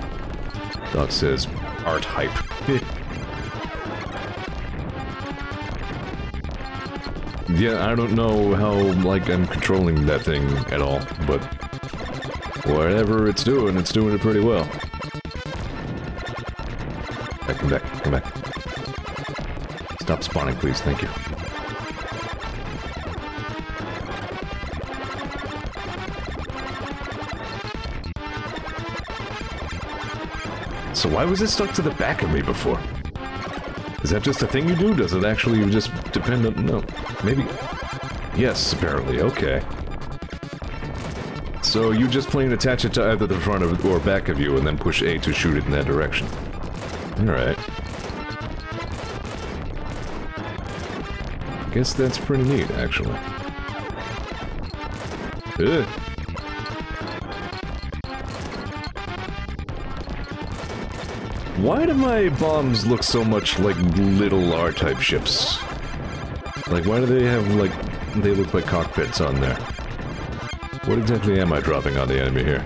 Doc says art hype. Yeah, I don't know how, like, I'm controlling that thing at all, but whatever it's doing it pretty well. Come back, come back. Stop spawning, please, thank you. So why was it stuck to the back of me before? Is that just a thing you do? Does it actually just depend on... No. Maybe... Yes, apparently. Okay. So you just plain attach it to either the front of or back of you and then push A to shoot it in that direction. Alright. Guess that's pretty neat, actually. Ugh. Why do my bombs look so much like little R-type ships? Like, why do they have, like, they look like cockpits on there? What exactly am I dropping on the enemy here?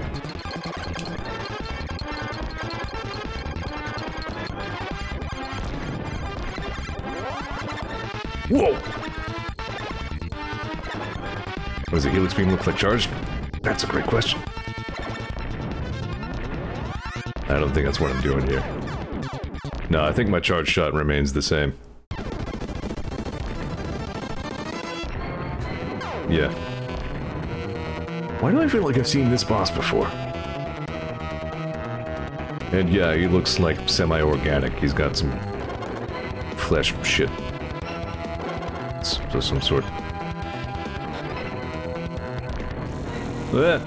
Whoa! What does the helix beam look like charged? That's a great question. I don't think that's what I'm doing here. No, I think my charge shot remains the same. Yeah. Why do I feel like I've seen this boss before? And yeah, he looks like semi-organic. He's got some flesh shit. So some sort. Ah.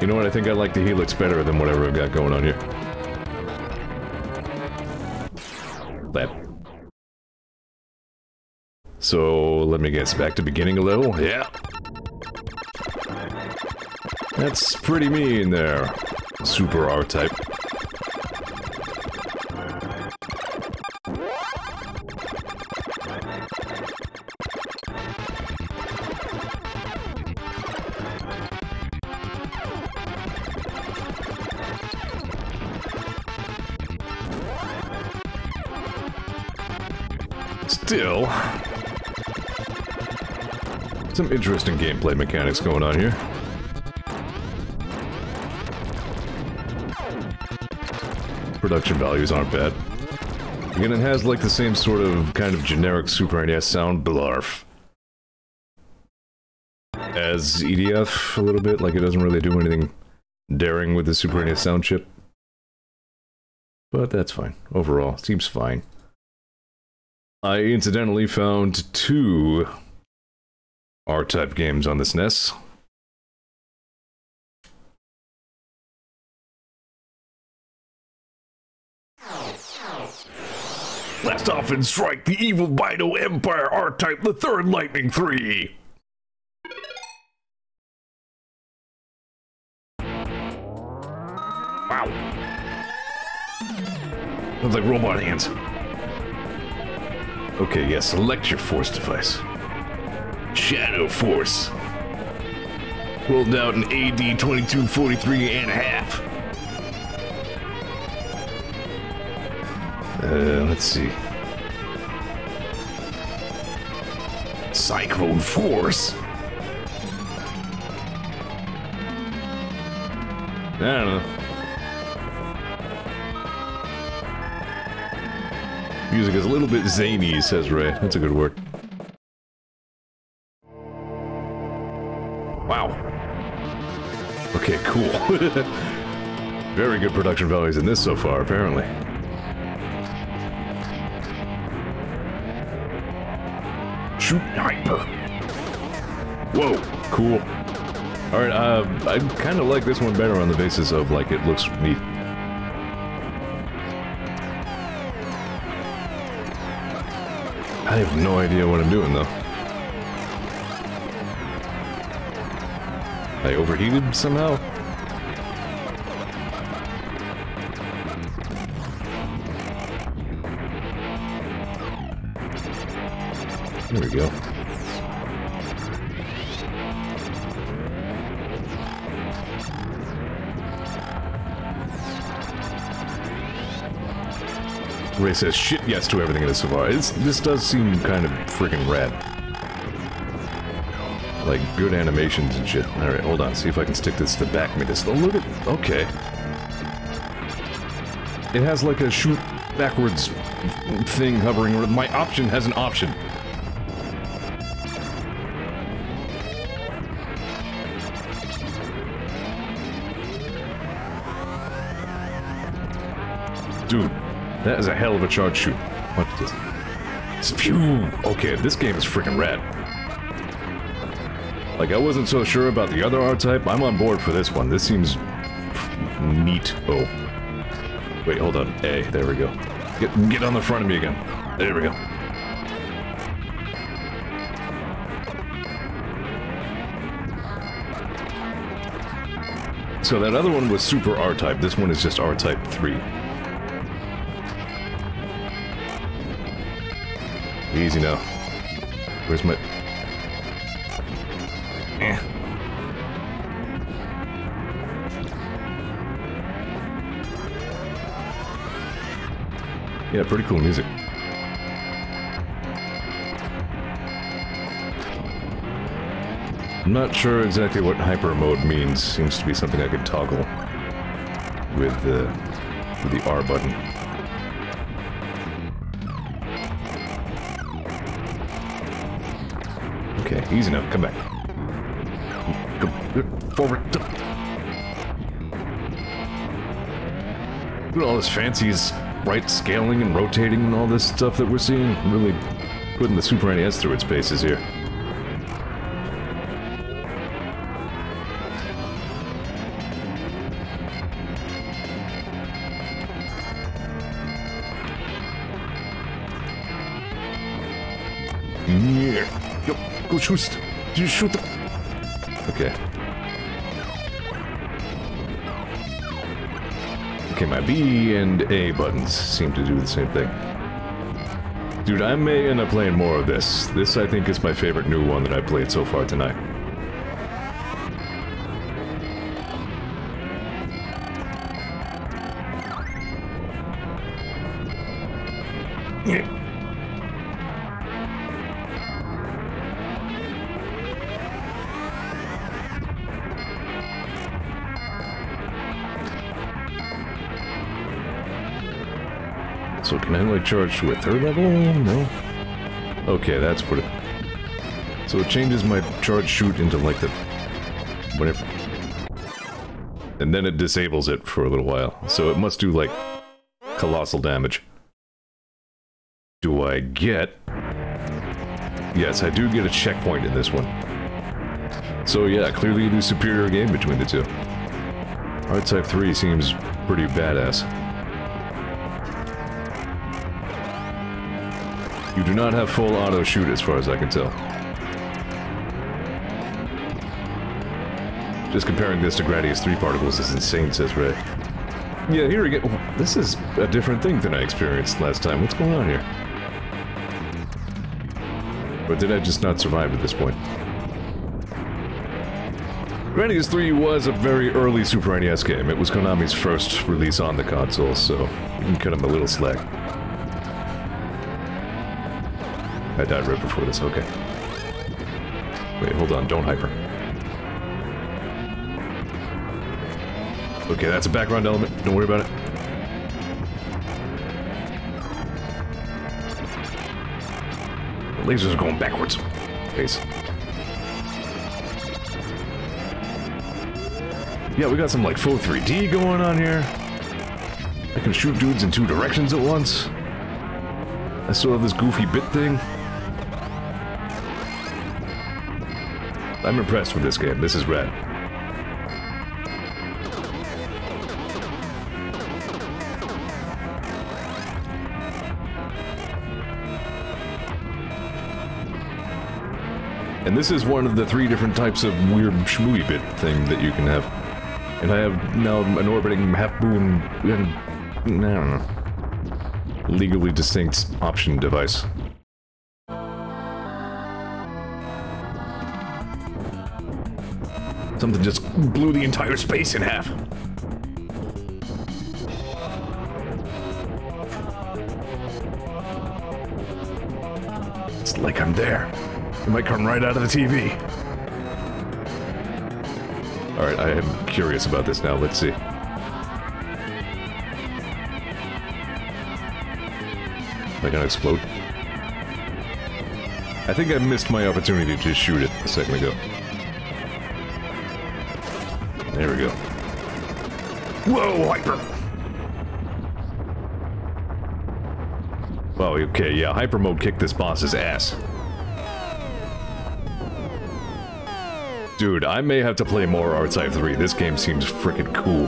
You know what? I think I like the helix better than whatever I've got going on here. That. So, let me guess, back to beginning a level? Yeah. That's pretty mean there. Super R-type. Still, some interesting gameplay mechanics going on here. Production values aren't bad. Again, it has like the same sort of kind of generic Super NES sound, blarf, as EDF a little bit. Like, it doesn't really do anything daring with the Super NES sound chip. But that's fine. Overall, seems fine. I incidentally found 2 R-type games on this NES. Blast off and strike the evil Bido Empire R-type, the Third Lightning 3! Wow. Sounds like robot hands. Okay, yeah, select your force device. Shadow Force. Rolled out in AD 2243 and a half. Let's see. Cyclone Force? I don't know. Music is a little bit zany, says Ray. That's a good word. Wow. Okay, cool. Very good production values in this so far, apparently. Shoot hyper. Whoa, cool. Alright, I kind of like this one better on the basis of, like, it looks neat. I have no idea what I'm doing, though. I overheated somehow? There we go. Ray says shit yes to everything in this so far. This does seem kind of freaking rad. Like, good animations and shit. Alright, hold on, see if I can stick this to back me. This. Oh, look at. Okay. It has like a shoot backwards thing hovering. My option has an option. Dude. That is a hell of a charge shoot. What is this? Spew! Okay, this game is freaking rad. Like, I wasn't so sure about the other R-Type. I'm on board for this one. This seems neat. Oh. Wait, hold on. A, there we go. Get on the front of me again. There we go. So that other one was Super R-Type, this one is just R-Type 3. Easy now. Where's my... Yeah, pretty cool music. I'm not sure exactly what hyper mode means. Seems to be something I could toggle with the R button. Okay, easy now. Come back. Come forward. Look at all this fancy right scaling and rotating and all this stuff that we're seeing. Really putting the Super NES through its paces here. Yeah. Go shoot. You shoot them. Okay. Okay, my B and A buttons seem to do the same thing. Dude, I may end up playing more of this. This, I think, is my favorite new one that I've played so far tonight. Yeah. So can I like charge to a third level? No? Okay, that's what it... So it changes my charge shoot into like the... whatever. And then it disables it for a little while. So it must do like... colossal damage. Do I get... Yes, I do get a checkpoint in this one. So yeah, clearly the superior game between the two. R-Type 3 seems pretty badass. You do not have full auto shoot as far as I can tell. Just comparing this to Gradius 3 particles is insane, says Ray. Yeah, here again. Oh, this is a different thing than I experienced last time. What's going on here? Or did I just not survive at this point? Gradius 3 was a very early Super NES game. It was Konami's first release on the console, so you can cut him a little slack. I died right before this, okay. Wait, hold on, don't hyper. Okay, that's a background element, don't worry about it. The lasers are going backwards. Face. Yeah, we got some like faux 3D going on here. I can shoot dudes in two directions at once. I still have this goofy bit thing. I'm impressed with this game. This is rad. And this is one of the 3 different types of weird shmooey bit thing that you can have. And I have now an orbiting half-moon and... I don't know. Legally distinct option device. Something just blew the entire space in half. It's like I'm there. It might come right out of the TV. Alright, I am curious about this now. Let's see. Am I gonna explode? I think I missed my opportunity to shoot it a second ago. There we go. Whoa, hyper! Wow, okay, yeah, hyper mode kicked this boss's ass. Dude, I may have to play more R-Type 3. This game seems freaking cool.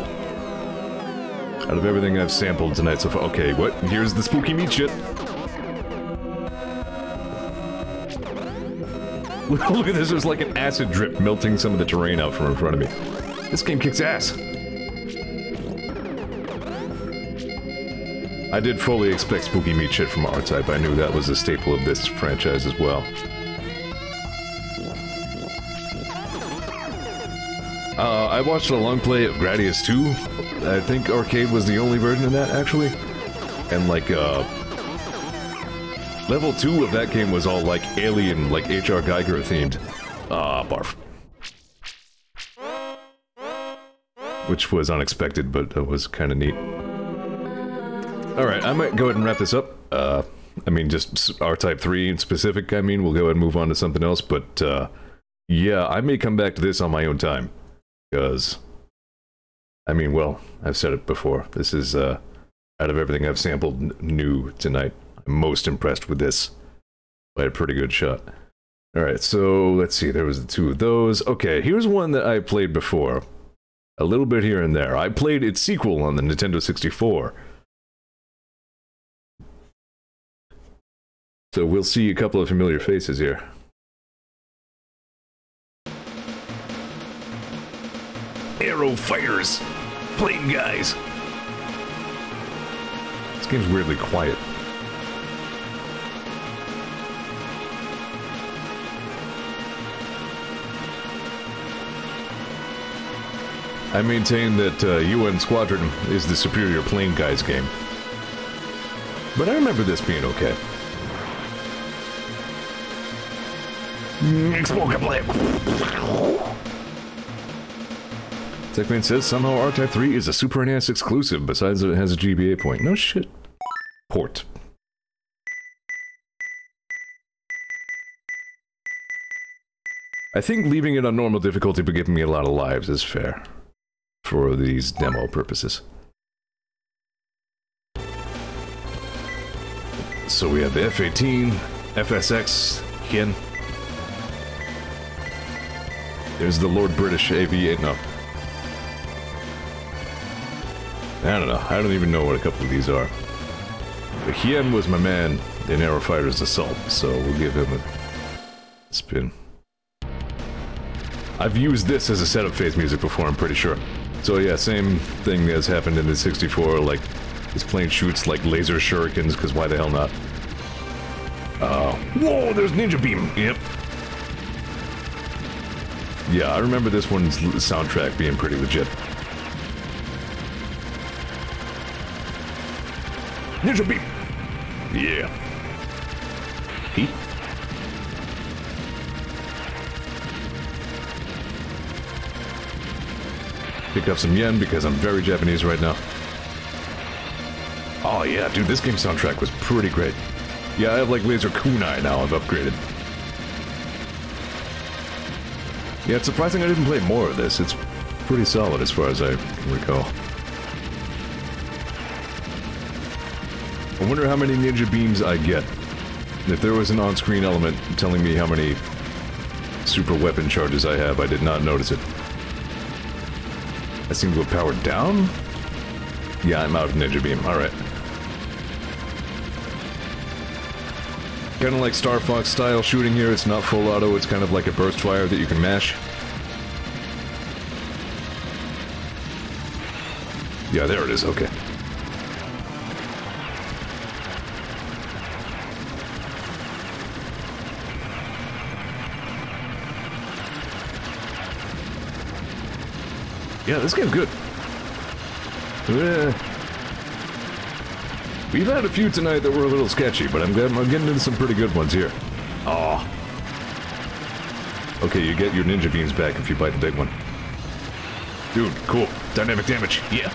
Out of everything I've sampled tonight so far. Okay, what? Here's the spooky meat shit. Look at this, there's like an acid drip melting some of the terrain out from in front of me. This game kicks ass. I did fully expect spooky meat shit from R-Type. I knew that was a staple of this franchise as well. I watched a long play of Gradius 2. I think Arcade was the only version of that, actually. And, like, level 2 of that game was all, like, alien, like, H.R. Geiger themed. Barf. Which was unexpected, but was kind of neat. Alright, I might go ahead and wrap this up. I mean, just R-Type 3 in specific, I mean, we'll go ahead and move on to something else, but, yeah, I may come back to this on my own time. Because, I mean, well, I've said it before. This is, out of everything I've sampled new tonight, I'm most impressed with this. By a pretty good shot. Alright, so, let's see, there was the two of those. Okay, here's one that I played before. A little bit here and there. I played its sequel on the Nintendo 64. So we'll see a couple of familiar faces here. Arrow fighters! Plane guys! This game's weirdly quiet. I maintain that UN Squadron is the superior plane guys game. But I remember this being okay. Techman says somehow R-Type 3 is a Super NES exclusive, besides it has a GBA point. No shit. Port. I think leaving it on normal difficulty but giving me a lot of lives is fair. For these demo purposes. So we have the F-18, FSX, Hien. There's the Lord British AV-8, no. I don't know, I don't even know what a couple of these are. The Hien was my man in Aerofighter's Assault, so we'll give him a spin. I've used this as a setup phase music before, I'm pretty sure. So yeah, same thing as happened in the 64, like, this plane shoots like laser shurikens, because why the hell not? Whoa, there's Ninja Beam! Yep. Yeah, I remember this one's soundtrack being pretty legit. Ninja Beam! Yeah. He? Pick up some yen because I'm very Japanese right now. Oh yeah, dude, this game's soundtrack was pretty great. Yeah, I have like Laser Kunai now, I've upgraded. Yeah, it's surprising I didn't play more of this. It's pretty solid as far as I recall. I wonder how many ninja beams I get. If there was an on-screen element telling me how many super weapon charges I have, I did not notice it. I seem to have powered down? Yeah, I'm out of Ninja Beam, alright. Kinda like Star Fox style shooting here, it's not full auto, it's kind of like a burst fire that you can mash. Yeah, there it is, okay. Yeah, this game's good. We've had a few tonight that were a little sketchy, but I'm getting into some pretty good ones here. Aw. Okay, you get your ninja beams back if you bite the big one. Dude, cool. Dynamic damage, yeah.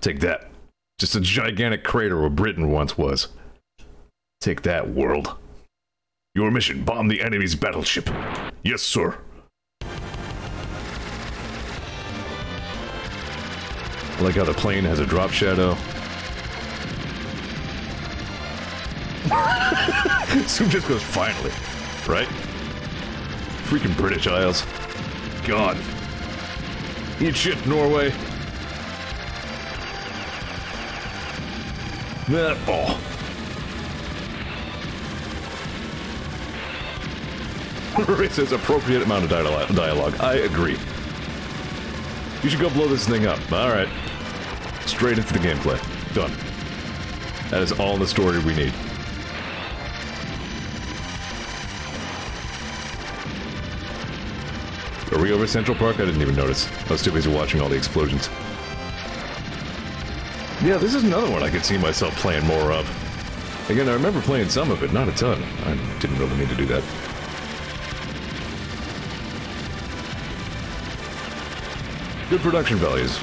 Take that. Just a gigantic crater where Britain once was. Take that, world. Your mission, bomb the enemy's battleship. Yes, sir. I like how the plane has a drop shadow. Zoom just goes, finally. Right? Freaking British Isles. God. Eat shit, Norway. Oh. It says appropriate amount of dialogue. I agree. You should go blow this thing up. Alright. Straight into the gameplay. Done. That is all the story we need. Are we over Central Park? I didn't even notice. I was too busy watching all the explosions. Yeah, this is another one I could see myself playing more of. Again, I remember playing some of it, not a ton. I didn't really mean to do that. Good production values.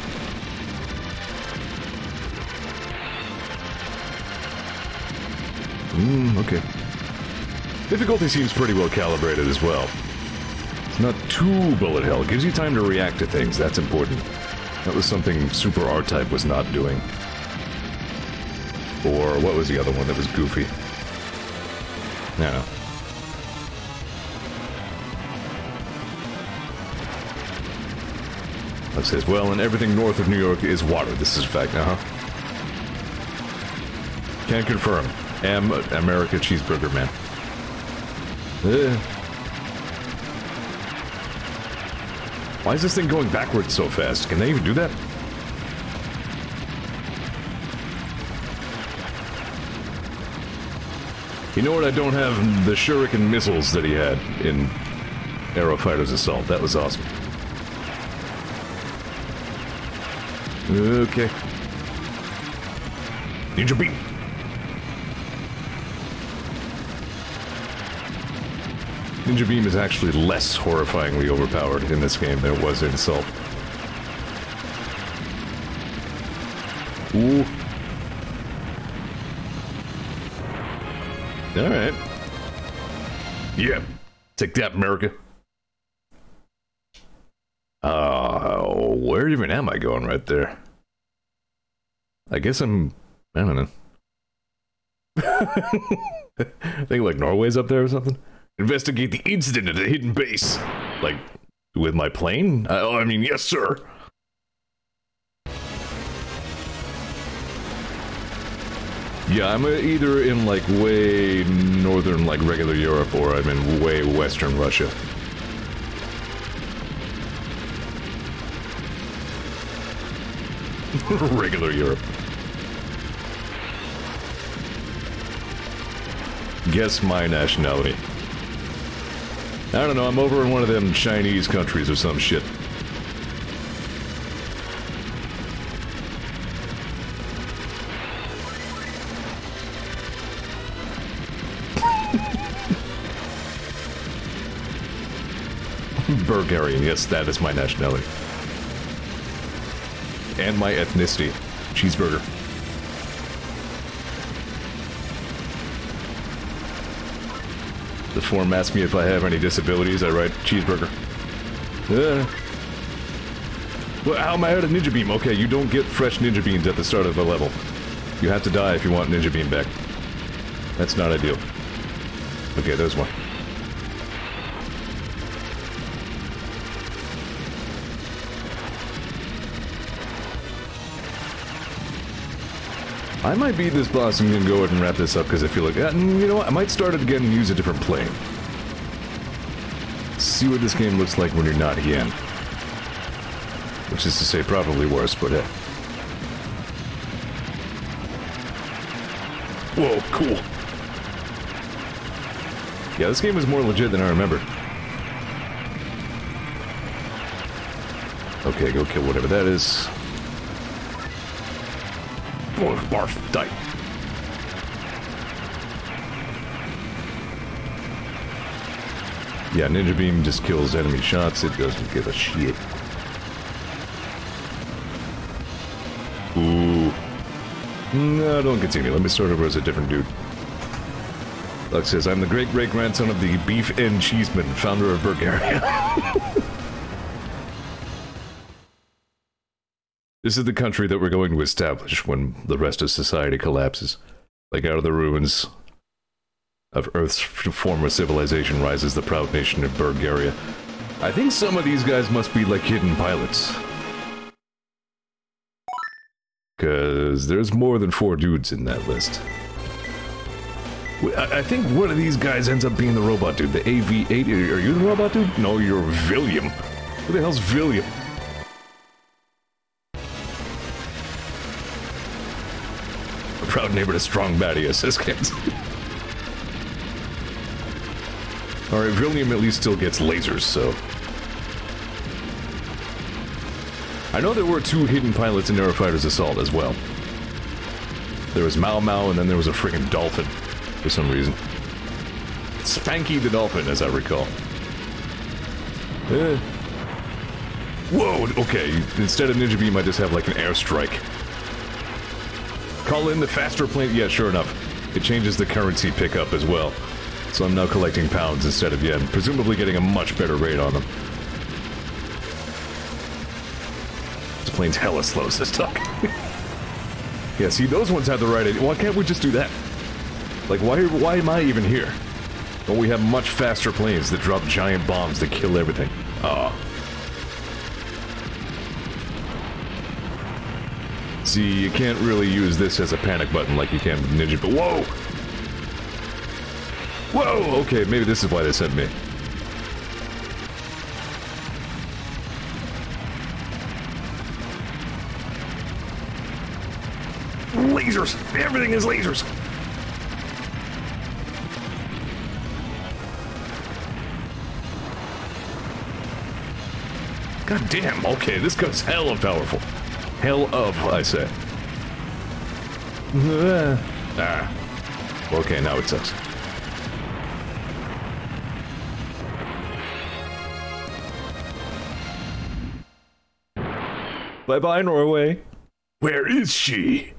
Okay. Difficulty seems pretty well calibrated as well. It's not too bullet hell. It gives you time to react to things. That's important. That was something Super R-Type was not doing. Or what was the other one that was goofy? I don't know. It says, well, and everything north of New York is water. This is a fact, Can confirm. Am America cheeseburger man. Why is this thing going backwards so fast? Can they even do that? You know what? I don't have the shuriken missiles that he had in Aero Fighter's Assault. That was awesome. Okay. Ninja beam. Ninja beam is actually less horrifyingly overpowered in this game than it was in Assault. Ooh. Alright. Yeah. Take that, America. Where even am I going right there? I guess I don't know. I think like Norway's up there or something. Investigate the incident at a hidden base. Like, with my plane? I mean, yes, sir. Yeah, I'm either in, like, way northern, like, regular Europe, or I'm in way western Russia. Regular Europe. Guess my nationality. I don't know, I'm over in one of them Chinese countries or some shit. Bulgarian, yes, that is my nationality. And my ethnicity. Cheeseburger. The form asks me if I have any disabilities, I write cheeseburger. Well, how am I out of ninja beam? Okay, you don't get fresh ninja beams at the start of a level. You have to die if you want ninja beam back. That's not ideal. Okay, there's one. I might beat this boss and then go ahead and wrap this up because I feel like, you know what, I might start it again and use a different plane. See what this game looks like when you're not Hien. Which is to say, probably worse, but hey. Whoa, cool. Yeah, this game is more legit than I remember. Okay, go kill whatever that is. Oh, barf, die. Yeah, Ninja Beam just kills enemy shots, it doesn't give a shit. Ooh. No, don't continue, let me start over as a different dude. Lux says, I'm the great-great-grandson of the beef and cheeseman, founder of Bulgaria. This is the country that we're going to establish when the rest of society collapses. Like out of the ruins of Earth's former civilization rises the proud nation of Bulgaria. I think some of these guys must be like hidden pilots. Because there's more than 4 dudes in that list. I think one of these guys ends up being the robot dude, the AV-8. Are you the robot dude? No, you're William. Who the hell's William? A proud neighbor to strong baddie, says kids. Alright, William at least still gets lasers, so... I know there were 2 hidden pilots in Aerofighter's Assault as well. There was Mao Mao, and then there was a friggin' dolphin, for some reason. Spanky the dolphin, as I recall. Whoa, okay, instead of Ninja Beam, I just have like an airstrike. Call in the faster plane. Yeah, sure enough. It changes the currency pickup as well. So I'm now collecting pounds instead of yen, presumably getting a much better rate on them. This plane's hella slow, says Tuck. Yeah, see, those ones have the right idea. Why can't we just do that? Like, why am I even here? When we have much faster planes that drop giant bombs that kill everything. Oh. See, you can't really use this as a panic button like you can with Ninja, but whoa! Whoa! Okay, maybe this is why they sent me. Lasers! Everything is lasers! God damn, okay, this gun's hella powerful. Hell of, I say. Okay, now it sucks. Bye-bye, Norway. Where is she?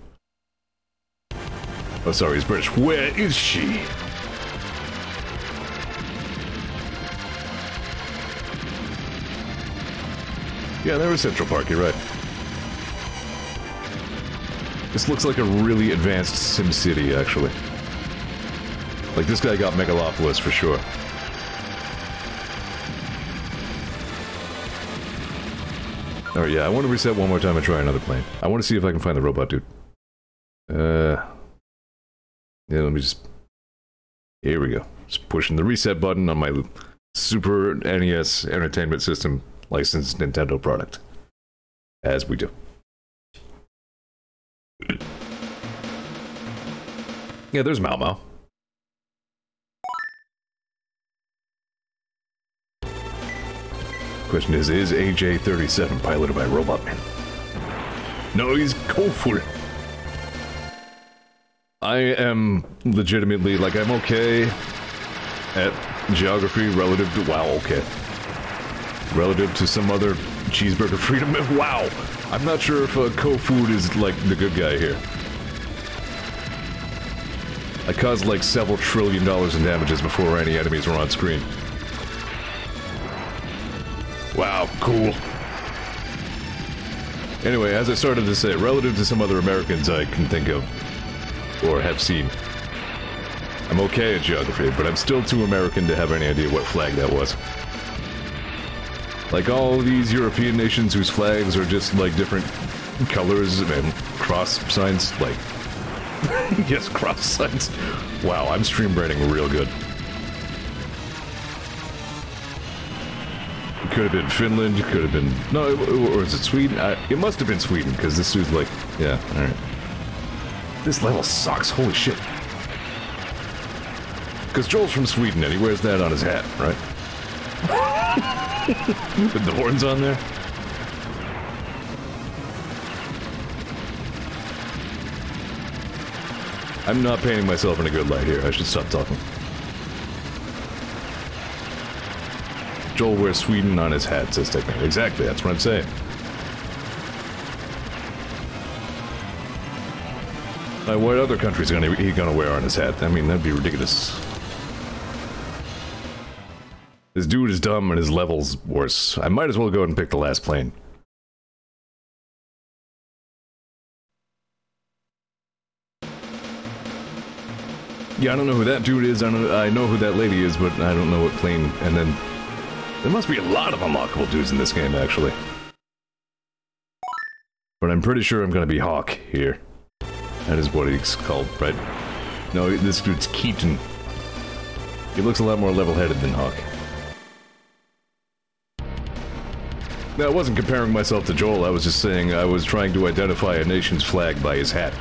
Oh, sorry, it's British. Where is she? Yeah, there was Central Park, you're right. This looks like a really advanced SimCity, actually. Like, this guy got Megalopolis for sure. Alright, yeah, I want to reset one more time and try another plane. I want to see if I can find the robot dude. Yeah, let me just... Here we go. Just pushing the reset button on my Super NES Entertainment System licensed Nintendo product. As we do. Yeah, there's Mao Mao. Question is AJ-37 piloted by Robot Man? No, he's Kofur. I am legitimately, like, I'm okay at geography relative to, wow, okay. Relative to some other cheeseburger freedom, wow. I'm not sure if Kofur is, like, the good guy here. I caused, like, several $1 trillion in damages before any enemies were on screen. Wow, cool. Anyway, as I started to say, relative to some other Americans I can think of, or have seen, I'm okay at geography, but I'm still too American to have any idea what flag that was. Like all these European nations whose flags are just, like, different colors and cross signs, like... yes, cross signs. Wow, I'm stream branding real good. It could have been Finland, it could have been... No, or is it Sweden? It must have been Sweden, because this dude's like... Yeah, alright. This level sucks, holy shit. Because Joel's from Sweden, and he wears that on his hat, right? With the horns on there? I'm not painting myself in a good light here, I should stop talking. Joel wears Sweden on his hat, says Technic. Exactly, that's what I'm saying. What other country's he gonna wear on his hat? I mean, that'd be ridiculous. This dude is dumb and his level's worse. I might as well go ahead and pick the last plane. Yeah, I don't know who that dude is. I know who that lady is, but I don't know what plane. And then there must be a lot of unlockable dudes in this game, actually. But I'm pretty sure I'm gonna be Hawk here. That is what he's called, right? No, this dude's Keaton. He looks a lot more level-headed than Hawk. Now, I wasn't comparing myself to Joel, I was just saying I was trying to identify a nation's flag by his hat.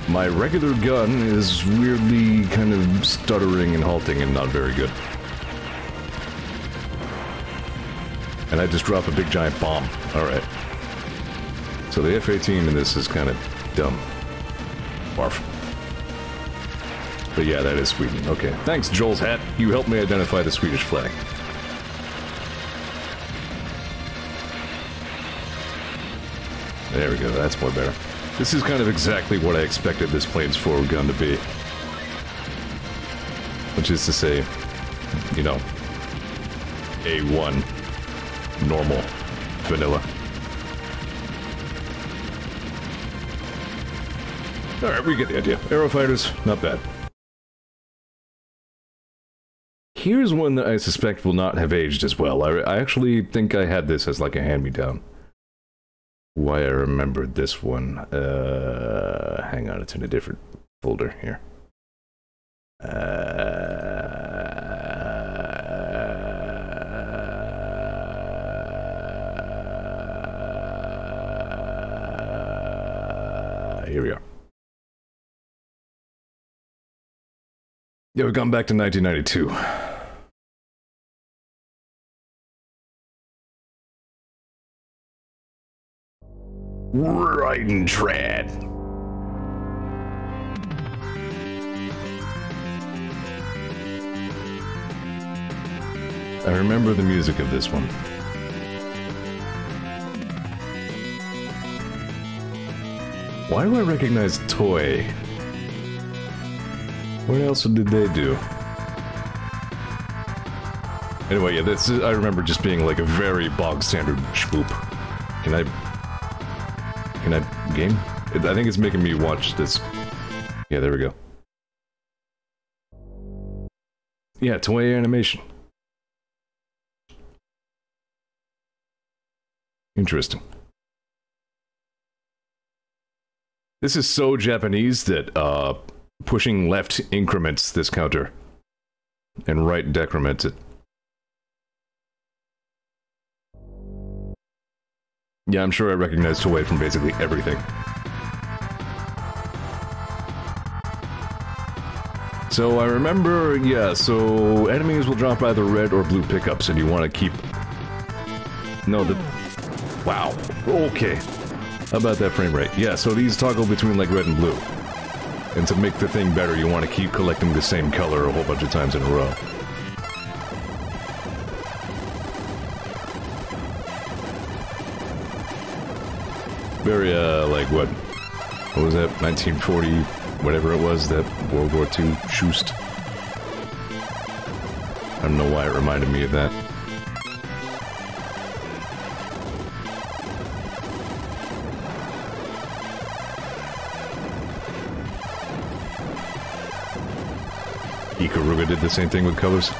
My regular gun is weirdly kind of stuttering and halting and not very good. And I just dropped a big giant bomb. Alright. So the F-18 in this is kind of dumb. Barf. But yeah, that is Sweden. Okay. Thanks, Joel's hat. You helped me identify the Swedish flag. There we go. That's more better. This is kind of exactly what I expected this plane's forward gun to be. Which is to say, you know, A1. Normal. Vanilla. Alright, we get the idea. Aerofighters, not bad. Here's one that I suspect will not have aged as well. I actually think I had this as like a hand-me-down. Why I remembered this one. Hang on, it's in a different folder here. Here we are. Yeah, we've gone back to 1992. Riding trad. I remember the music of this one. Why do I recognize Toy? What else did they do? Anyway, yeah, this is, I remember just being like a very bog standard Shmup. Can I game? I think it's making me watch this. Yeah, there we go. Yeah, Toei animation. Interesting. This is so Japanese that, pushing left increments this counter, and right decrements it. Yeah, I'm sure I recognize Toei from basically everything. So I remember, yeah, so enemies will drop either red or blue pickups, and you want to keep... No, the... Wow. Okay. How about that frame rate? Yeah, so these toggle between, like, red and blue. And to make the thing better, you want to keep collecting the same color a whole bunch of times in a row. Very, like, what was that? 1940, whatever it was, that World War II shoost. I don't know why it reminded me of that. Ikaruga did the same thing with colors.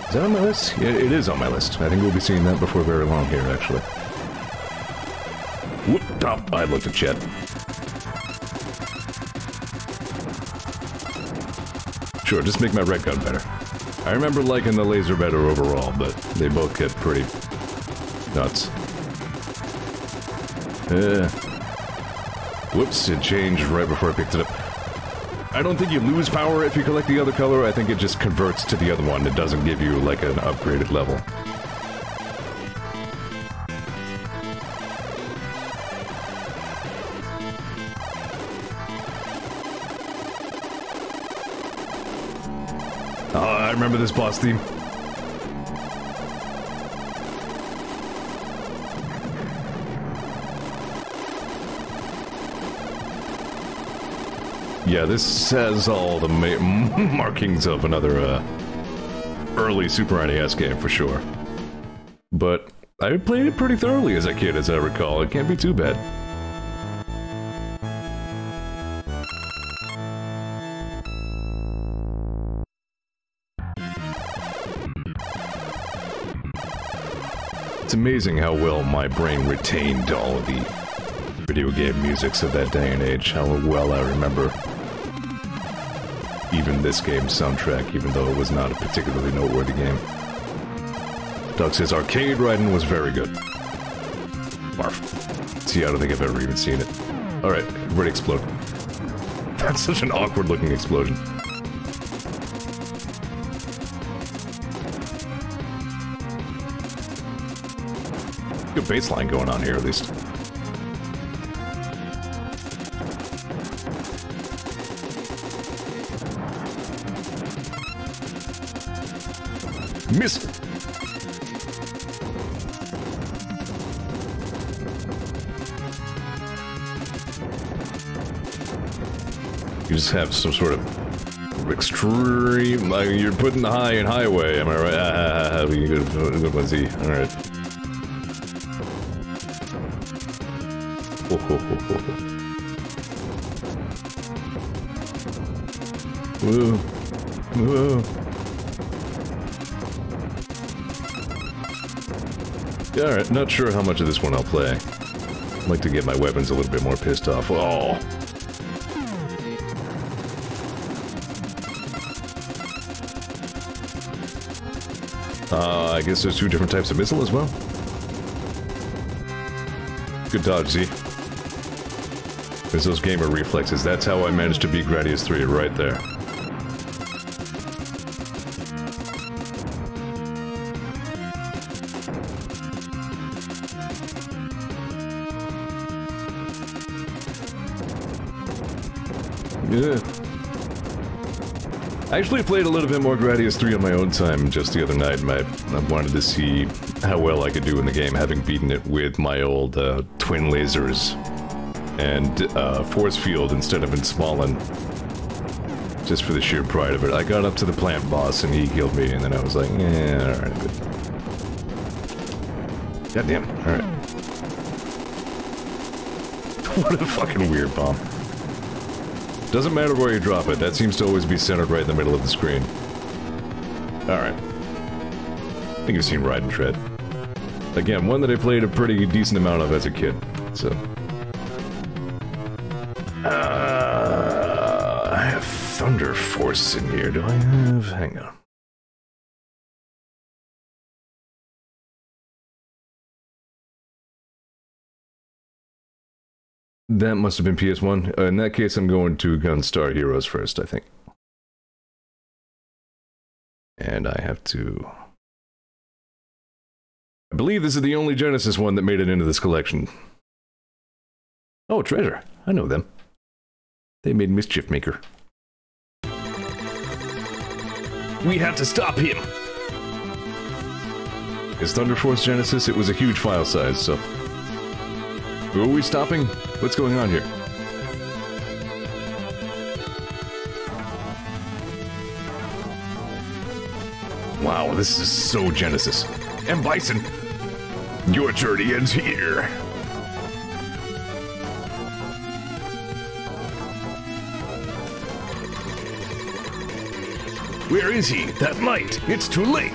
Is that on my list? Yeah, it is on my list. I think we'll be seeing that before very long here, actually. Whoop, top. I looked at chat. Sure, just make my red gun better. I remember liking the laser better overall, but they both get pretty nuts. Whoops, it changed right before I picked it up. I don't think you lose power if you collect the other color, I think it just converts to the other one. It doesn't give you, like, an upgraded level. I remember this boss theme. Yeah, this has all the markings of another, early Super NES game, for sure. But I played it pretty thoroughly as a kid, as I recall. It can't be too bad. It's amazing how well my brain retained all of the video game musics of that day and age, how well I remember even this game's soundtrack, even though it was not a particularly noteworthy game. Doug says arcade riding was very good. Barf. See, I don't think I've ever even seen it. Alright, everybody explode. That's such an awkward looking explosion. Good baseline going on here, at least. Miss! You just have some sort of extreme... you're putting the high in highway, am I right? Good one, Z. Alright. Woo. Woo. Alright, not sure how much of this one I'll play. I'd like to get my weapons a little bit more pissed off. Oh! I guess there's two different types of missile as well? Good dodge, Z. There's those gamer reflexes. That's how I managed to beat Gradius 3 right there. Yeah. I actually played a little bit more Gradius 3 on my own time just the other night. I wanted to see how well I could do in the game, having beaten it with my old twin lasers and force field instead of in Smolin. Just for the sheer pride of it. I got up to the plant boss and he killed me, and then I was like, yeah, alright, good. Goddamn, alright. What a fucking weird bomb. Doesn't matter where you drop it, that seems to always be centered right in the middle of the screen. Alright. I think you've seen Ride and Tread. Again, one that I played a pretty decent amount of as a kid, so... I have Thunder Force in here, do I have... hang on. That must have been PS1. In that case, I'm going to Gunstar Heroes first, I think. And I have to... I believe this is the only Genesis one that made it into this collection. Oh, Treasure. I know them. They made Mischief Maker. We have to stop him! Is Thunder Force Genesis? It was a huge file size, so... Who are we stopping? What's going on here? Wow, this is so Genesis. M. Bison, your journey ends here. Where is he? That light! It's too late!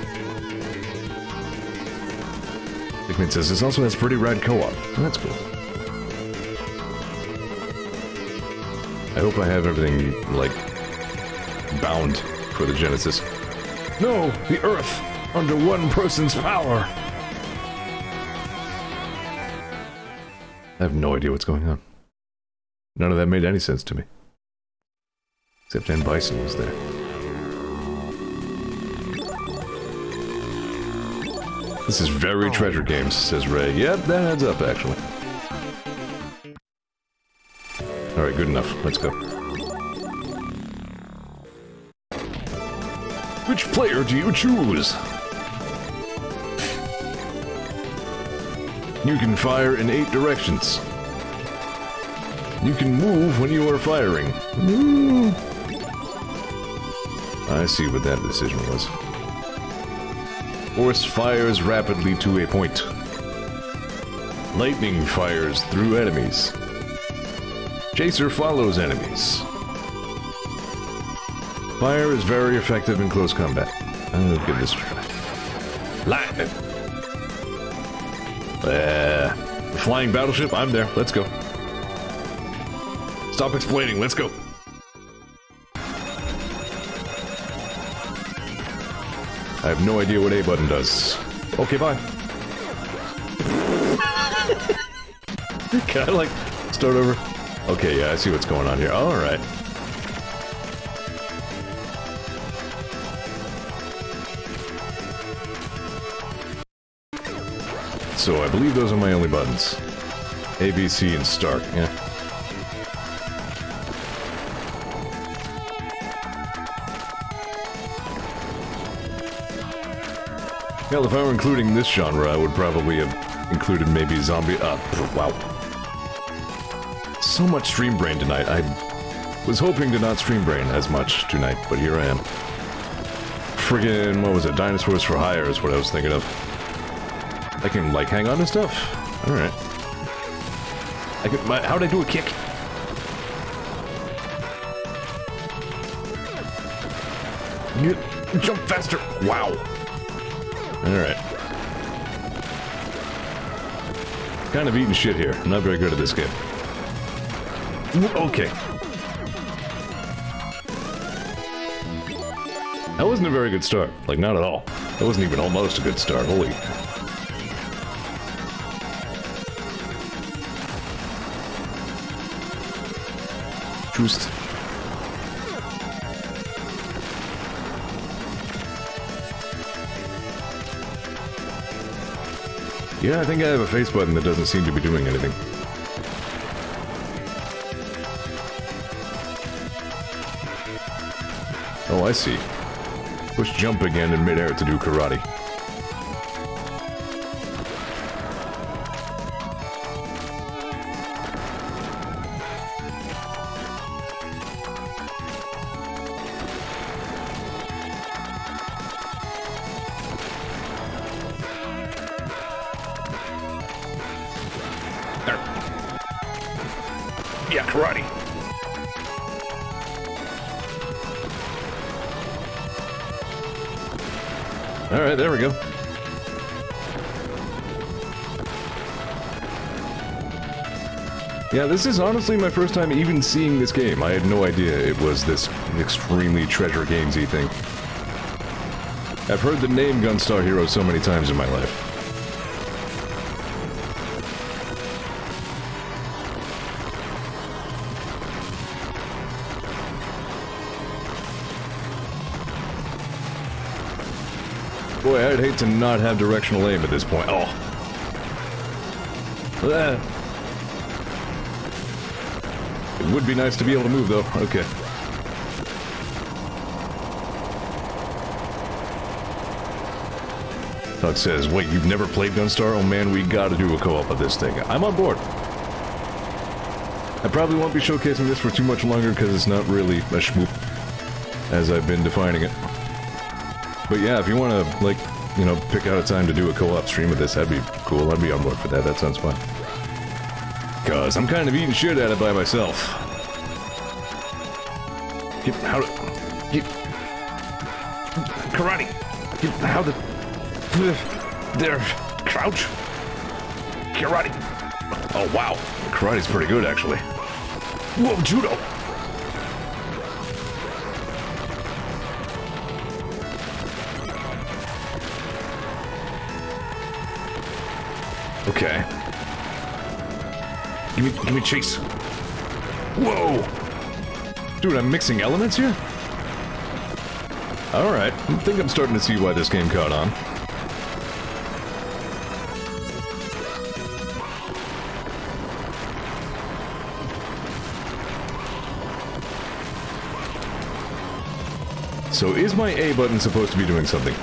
Pigment says this also has pretty rad co-op. Oh, that's cool. I hope I have everything, like, bound for the Genesis. No! The Earth! Under one person's power! I have no idea what's going on. None of that made any sense to me. Except N. Bison was there. This is very Treasure Games, says Ray. Yep, that adds up, actually. Alright, good enough. Let's go. Which player do you choose? You can fire in 8 directions. You can move when you are firing. I see what that decision was. Force fires rapidly to a point. Lightning fires through enemies. Chaser follows enemies. Fire is very effective in close combat. I'll give this a try. Lightning! Flying battleship, I'm there. Let's go. Stop explaining, let's go. I have no idea what A button does. Okay, bye. Can I, like, start over? Okay, yeah, I see what's going on here. Alright. So, I believe those are my only buttons. A, B, C, and start, yeah. Well, if I were including this genre, I would probably have included maybe zombie... wow. So much stream brain tonight. I was hoping to not stream brain as much tonight, but here I am. Friggin', what was it? Dinosaurs for Hire is what I was thinking of. I can, like, hang on to stuff? Alright. I can... how'd I do a kick? Jump faster! Wow! Alright. Kind of eating shit here. I'm not very good at this game. Okay. That wasn't a very good start. Like, not at all. That wasn't even almost a good start. Holy... Troost. Yeah, I think I have a face button that doesn't seem to be doing anything. Oh, I see. Push jump again in midair to do karate. Yeah, karate. Alright, there we go. Yeah, this is honestly my first time even seeing this game. I had no idea it was this extremely treasure gamesy thing. I've heard the name Gunstar Heroes so many times in my life. Boy, I'd hate to not have directional aim at this point. Oh. It would be nice to be able to move, though. Okay. It says, wait, you've never played Gunstar? Oh man, we gotta do a co-op of this thing. I'm on board. I probably won't be showcasing this for too much longer because it's not really a shmoop, as I've been defining it. But yeah, if you want to, like, you know, pick out a time to do a co-op stream of this, that'd be cool. I'd be on board for that. That sounds fun. Cause I'm kind of eating shit at it by myself. How to... Karate! How the... There... Crouch? Karate! Oh wow, karate's pretty good actually. Whoa, judo! Okay. Give me chase. Whoa! Dude, I'm mixing elements here? Alright, I think I'm starting to see why this game caught on. So is my A button supposed to be doing something?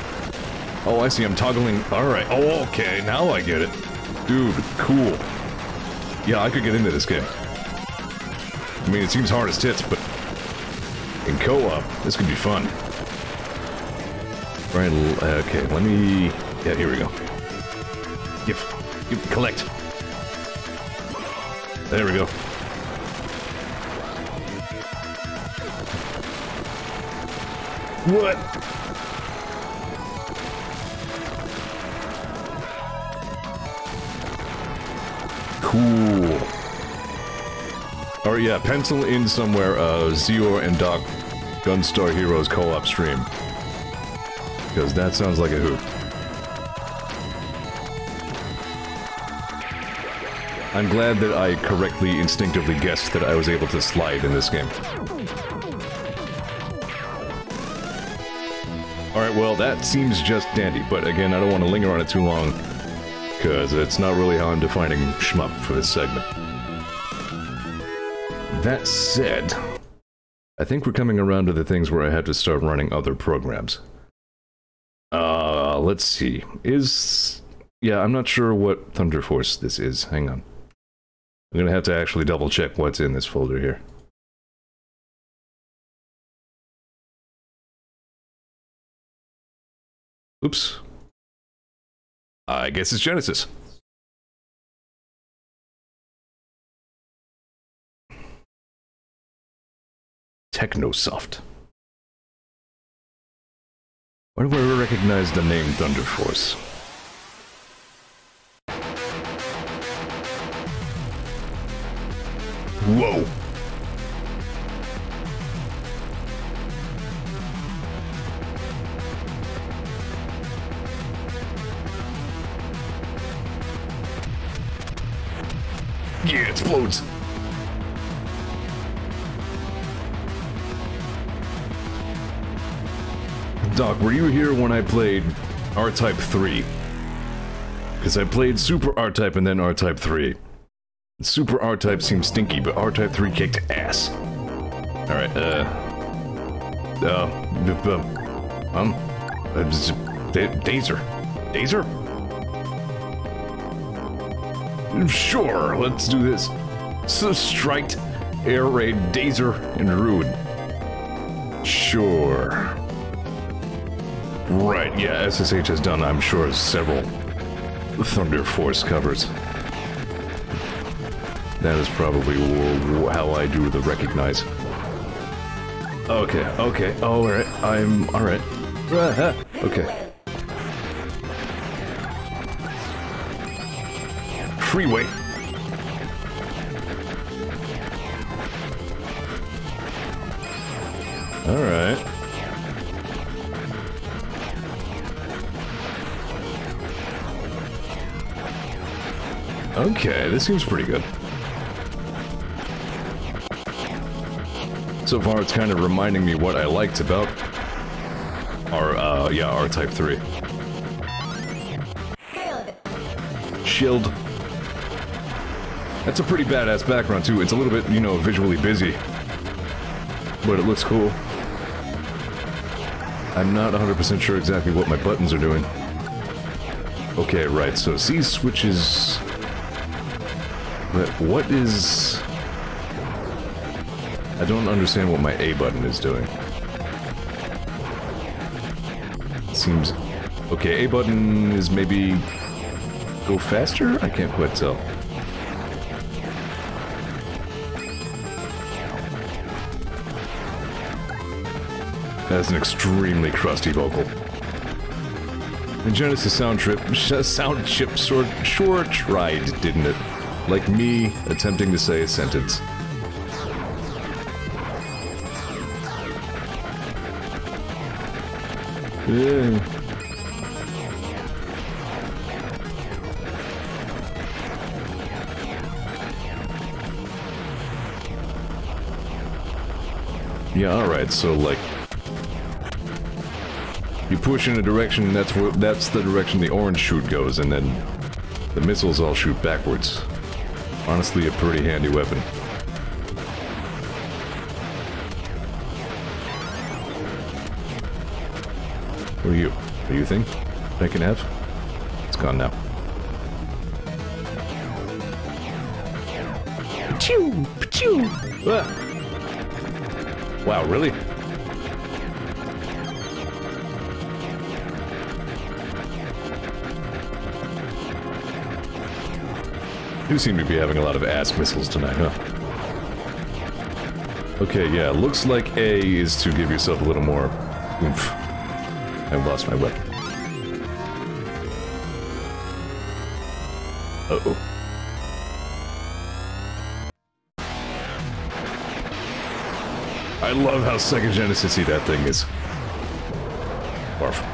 Oh, I see, I'm toggling... Alright, oh, okay, now I get it. Dude, cool. Yeah, I could get into this game. I mean, it seems hard as tits, but... in co-op, this could be fun. Right, okay, let me... yeah, here we go. Collect. There we go. What? Cool. Or yeah, pencil in somewhere, Zeor and Doc Gunstar Heroes co-op stream. Because that sounds like a hoot. I'm glad that I correctly, instinctively guessed that I was able to slide in this game. Alright, well, that seems just dandy, but again, I don't want to linger on it too long, because it's not really how I'm defining shmup for this segment. That said, I think we're coming around to the things where I have to start running other programs. Let's see. Yeah, I'm not sure what Thunder Force this is. Hang on. I'm gonna have to actually double check what's in this folder here. Oops. I guess it's Genesis. Technosoft. Why do I recognize the name Thunder Force? Whoa! Yeah, it explodes! Doc, were you here when I played R-Type 3? Because I played Super R-Type and then R-Type 3. Super R-Type seems stinky, but R-Type 3 kicked ass. Alright, Dazer. Dazer? Sure, let's do this. So strike, air raid, Dazer, and ruin. Sure. Right, yeah, SSH has done, I'm sure, several Thunder Force covers. That is probably how I do the recognize. Okay, okay, alright, I'm alright. Okay. Freeway. Alright. Okay, this seems pretty good. So far, it's kind of reminding me what I liked about R-Type 3. Shield. That's a pretty badass background, too. It's a little bit, you know, visually busy. But it looks cool. I'm not 100% sure exactly what my buttons are doing. Okay, right, so C switches... But what is... I don't understand what my A button is doing. It seems... Okay, A button is maybe... Go faster? I can't quite tell. That's an extremely crusty vocal. The Genesis sound chip sure tried, didn't it? Like me attempting to say a sentence. Yeah. Yeah, alright, so like... You push in a direction, that's the direction the orange shoot goes, and then the missiles all shoot backwards. Honestly, a pretty handy weapon. Who are you? Are you a thing I can have? It's gone now. Pachoo! Pachoo! Ah. Wow, really? You seem to be having a lot of ass missiles tonight, huh? Okay, yeah, looks like A is to give yourself a little more oomph. I've lost my weapon. Uh-oh. I love how Sega Genesis-y that thing is. Barf.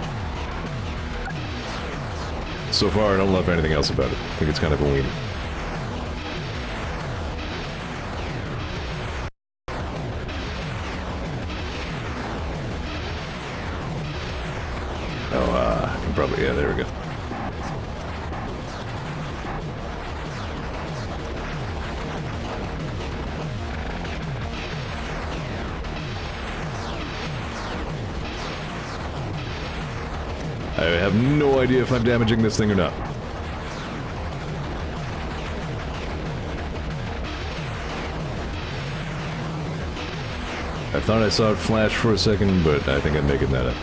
So far, I don't love anything else about it. I think it's kind of a weenie. Oh, I can probably... yeah, there we go. I have no idea if I'm damaging this thing or not. I thought I saw it flash for a second, but I think I'm making that up.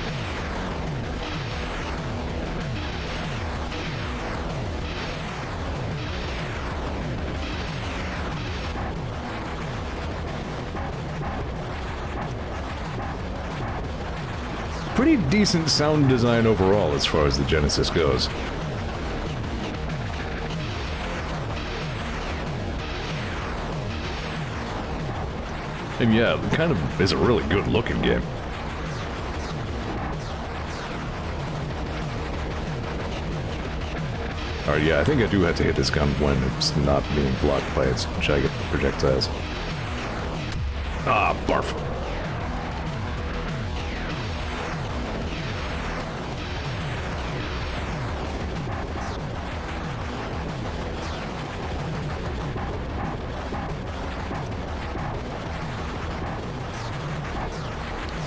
Pretty decent sound design overall as far as the Genesis goes. And yeah, it kind of is a really good looking game. Alright, yeah, I think I do have to hit this gun when it's not being blocked by its giant projectiles. Ah, barf.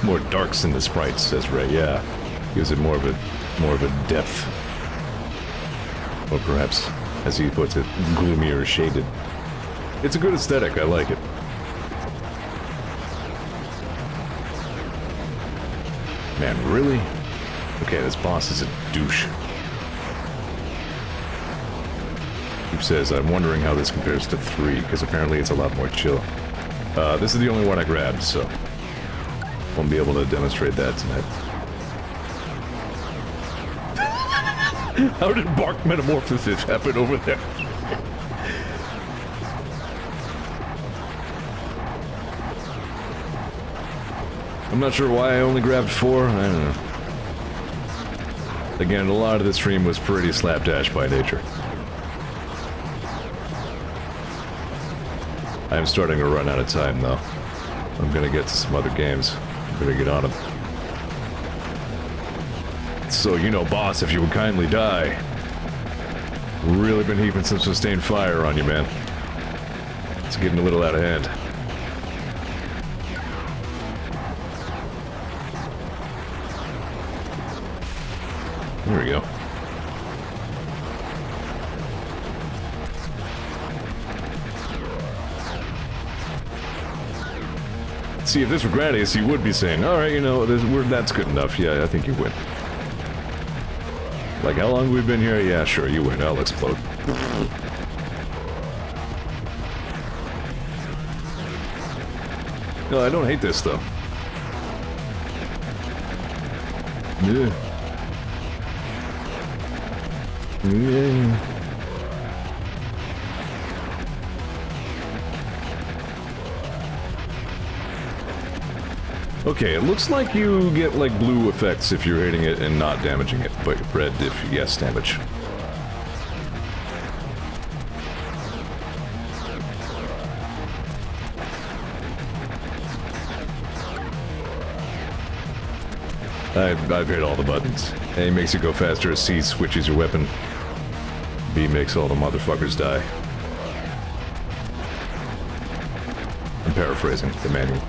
More darks in the sprites, says Ray. Yeah, gives it more of a depth, or perhaps, as he puts it, gloomier shaded. It's a good aesthetic. I like it. Man, really? Okay, this boss is a douche. He says, I'm wondering how this compares to 3, because apparently it's a lot more chill. This is the only one I grabbed, so won't be able to demonstrate that tonight. How did bark metamorphosis happen over there? I'm not sure why I only grabbed 4, I don't know. Again, a lot of the stream was pretty slapdash by nature. I'm starting to run out of time though. I'm gonna get to some other games. Better get on him. So, you know, boss, if you would kindly die. Really been heaping some sustained fire on you, man. It's getting a little out of hand. There we go. See, if this were Gradius, he would be saying, alright, you know, that's good enough. Yeah, I think you win. Like, how long have we been here? Yeah, sure, you win. I'll explode. No, I don't hate this, though. Yeah. Yeah. Okay, it looks like you get, like, blue effects if you're hitting it and not damaging it, but red if yes damage. I've hit all the buttons. A makes it go faster, C switches your weapon, B makes all the motherfuckers die. I'm paraphrasing the manual.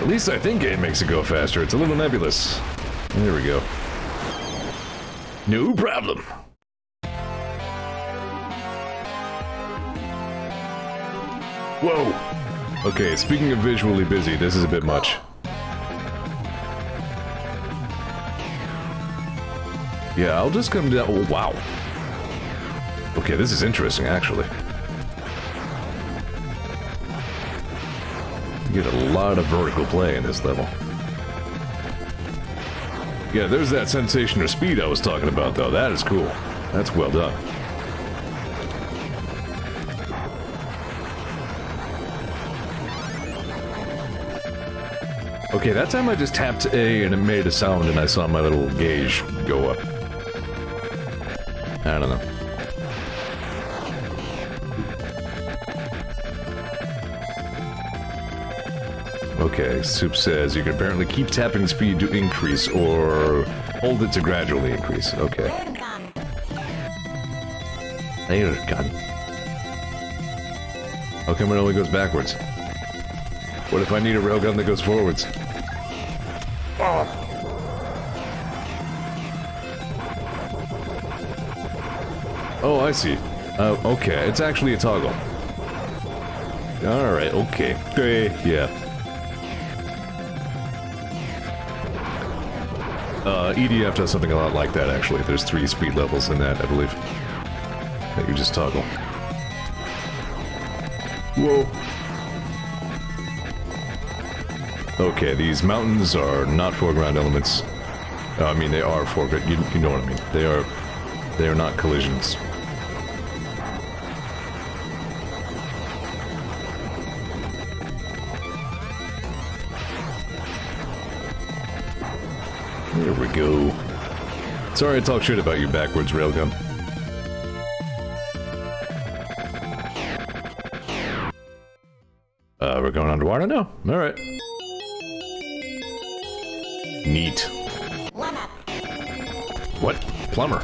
At least I think it makes it go faster. It's a little nebulous. There we go. No problem. Whoa! Okay, speaking of visually busy, this is a bit much. Yeah, I'll just come down. Oh, wow. Okay, this is interesting, actually. You get a lot of vertical play in this level. Yeah, there's that sensation of speed I was talking about, though. That is cool. That's well done. Okay, that time I just tapped A and it made a sound and I saw my little gauge go up. I don't know. Okay, Soup says you can apparently keep tapping speed to increase or hold it to gradually increase. Okay. There, gun. How come it only goes backwards? What if I need a railgun that goes forwards? Oh. Oh, I see. Okay, it's actually a toggle. Alright, okay. Yeah. EDF does something a lot like that, actually. There's 3 speed levels in that, I believe. That you just toggle. Whoa. Okay, these mountains are not foreground elements. I mean, they are foreground. You know what I mean. They are not collisions. There we go. Sorry I talk shit about you backwards, railgun. We're going underwater now? Alright. Neat. What? Plumber.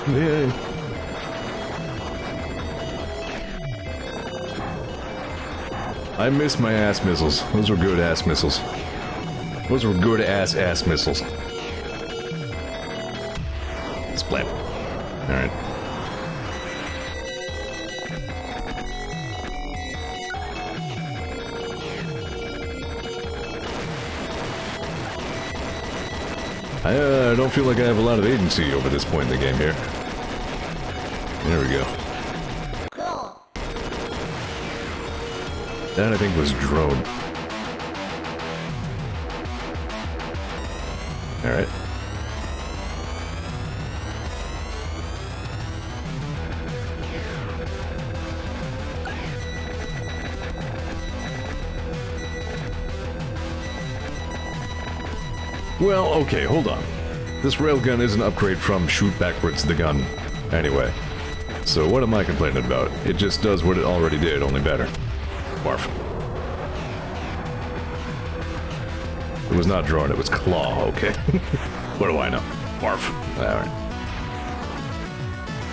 Yay. I miss my ass missiles. Those were good ass missiles. Those were good ass missiles. Splat. Alright. I don't feel like I have a lot of agency over this point in the game here. There we go. Cool. That I think was drone. Alright. Well, okay, hold on. This railgun is an upgrade from shoot backwards the gun, anyway. So what am I complaining about? It just does what it already did, only better. Barf. It was not drone, it was claw, okay. What do I know? Barf. Alright.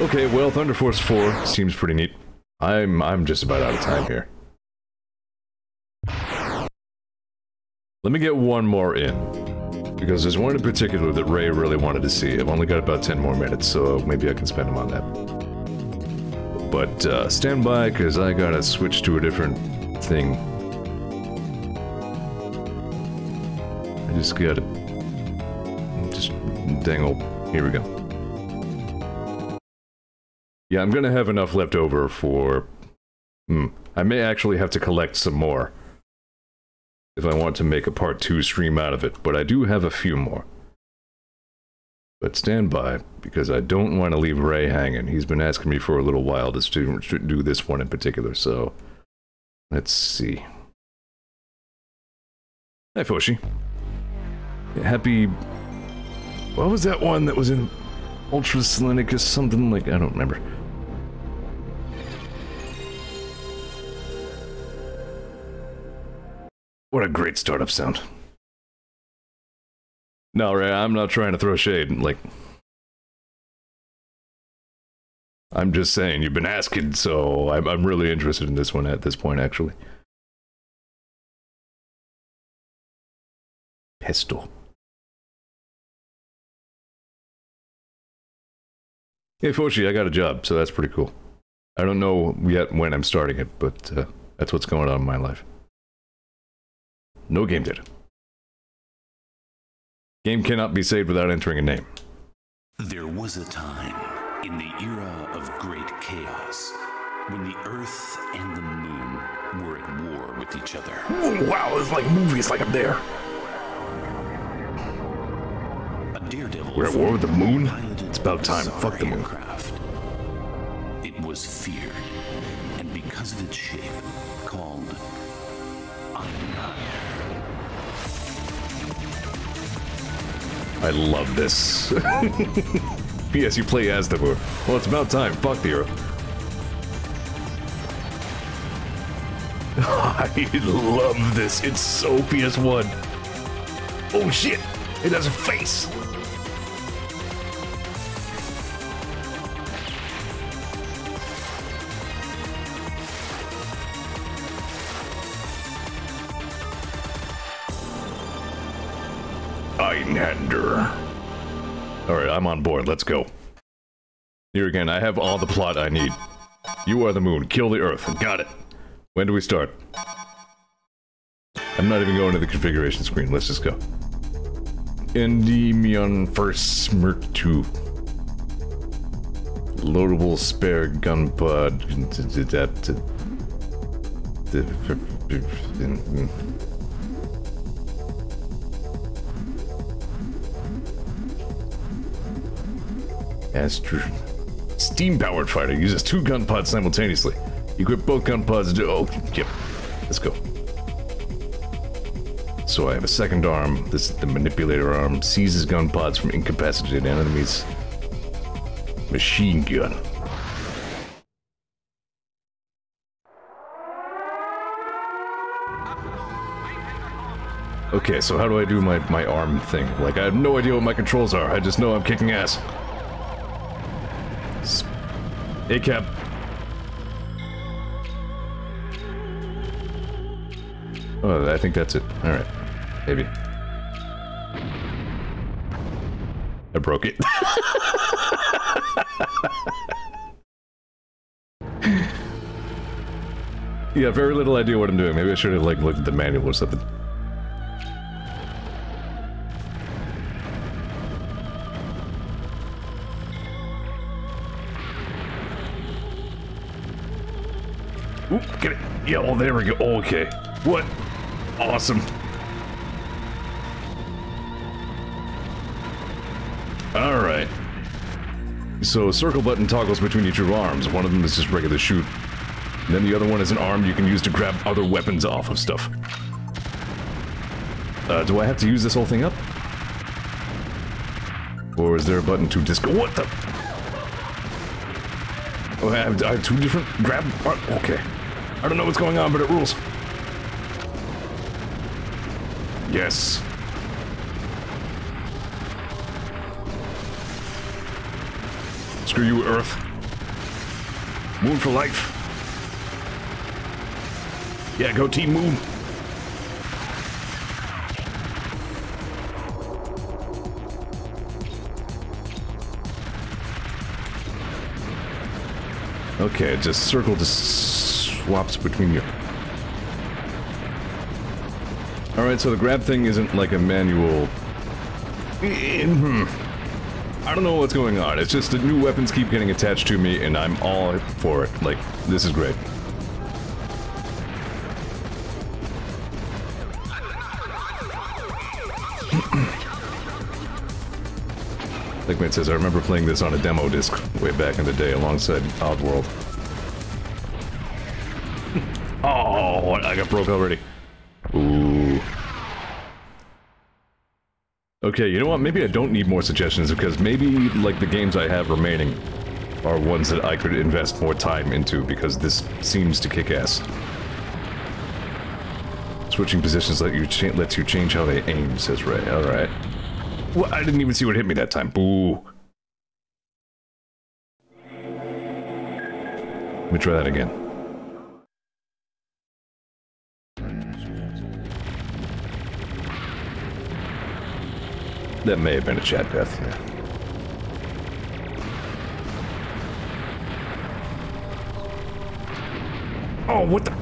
Okay, well, Thunder Force 4 seems pretty neat. I'm just about out of time here. Let me get one more in. Because there's one in particular that Ray really wanted to see. I've only got about 10 more minutes, so maybe I can spend them on that. But, stand by, because I gotta switch to a different thing. I just gotta... Just... dang old... Here we go. Yeah, I'm gonna have enough left over for... I may actually have to collect some more. If I want to make a part 2 stream out of it, but I do have a few more. But stand by, because I don't want to leave Ray hanging. He's been asking me for a little while to do this one in particular, so... Let's see. Hi, Foshi. Happy... What was that one that was in Ultra Selenicus? Something like... I don't remember. What a great startup sound. No, Ray, I'm not trying to throw shade, like... I'm just saying, you've been asking, so I'm really interested in this one at this point, actually. Pistol. Hey, Foshi, I got a job, so that's pretty cool. I don't know yet when I'm starting it, but that's what's going on in my life. No game did. Game cannot be saved without entering a name. There was a time, in the era of great chaos, when the Earth and the Moon were at war with each other. Oh, wow, it's like movies, like I'm there. daredevil. We're at war with the moon? piloted It's about time. Zeor Fuck the moon. aircraft. It was feared, and because of its shape, called Iron. I love this. P.S. You play as the moon. Well, it's about time. Fuck the Earth. I love this. It's so PS1. Oh shit! It has a face! Einhander. Alright, I'm on board. Let's go. Here again, I have all the plot I need. You are the moon. Kill the Earth. Got it. When do we start? I'm not even going to the configuration screen. Let's just go. Endymion first Smirk 2. Loadable spare gun pod. Steam-powered fighter uses 2 gun pods simultaneously. Equip both gun pods to... Oh, yep. Let's go. So I have a second arm. This is the manipulator arm. Seizes gun pods from incapacitated enemies. Machine gun. Okay, so how do I do my arm thing? Like, I have no idea what my controls are. I just know I'm kicking ass. Hey, Cap. Oh, I think that's it. Alright. Maybe. I broke it. Yeah, very little idea what I'm doing. Maybe I should have, like, looked at the manual or something. Oop, get it. Yeah, oh, there we go. Oh, okay. What? Awesome. Alright. So, circle button toggles between each of your arms. One of them is just regular shoot. And then the other one is an arm you can use to grab other weapons off of stuff. Do I have to use this whole thing up? Or is there a button to disc- What the? Oh, I have 2 different grab- Okay. I don't know what's going on, but it rules. Yes. Screw you, Earth. Moon for life. Yeah, go Team Moon. Okay, just circle just swaps between you. Alright, so the grab thing isn't like a manual... I don't know what's going on. It's just that new weapons keep getting attached to me, and I'm all for it. Like, this is great. Like says, I remember playing this on a demo disc way back in the day alongside Oddworld. Oh, I got broke already. Ooh. Okay, you know what? Maybe I don't need more suggestions because maybe, like, the games I have remaining are ones that I could invest more time into because this seems to kick ass. Switching positions lets you change how they aim, says Ray. Alright. Well, I didn't even see what hit me that time. Boo. Let me try that again. That may have been a chat death, yeah. Oh, what the?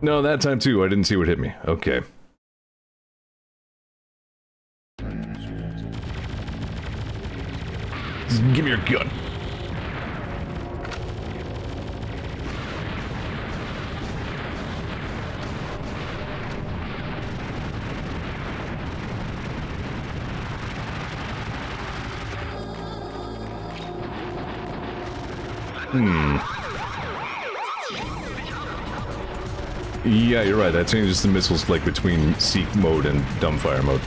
No, that time too, I didn't see what hit me. Okay. Just give me your gun. Yeah, you're right. That changes the missiles, like, between Seek mode and Dumbfire mode.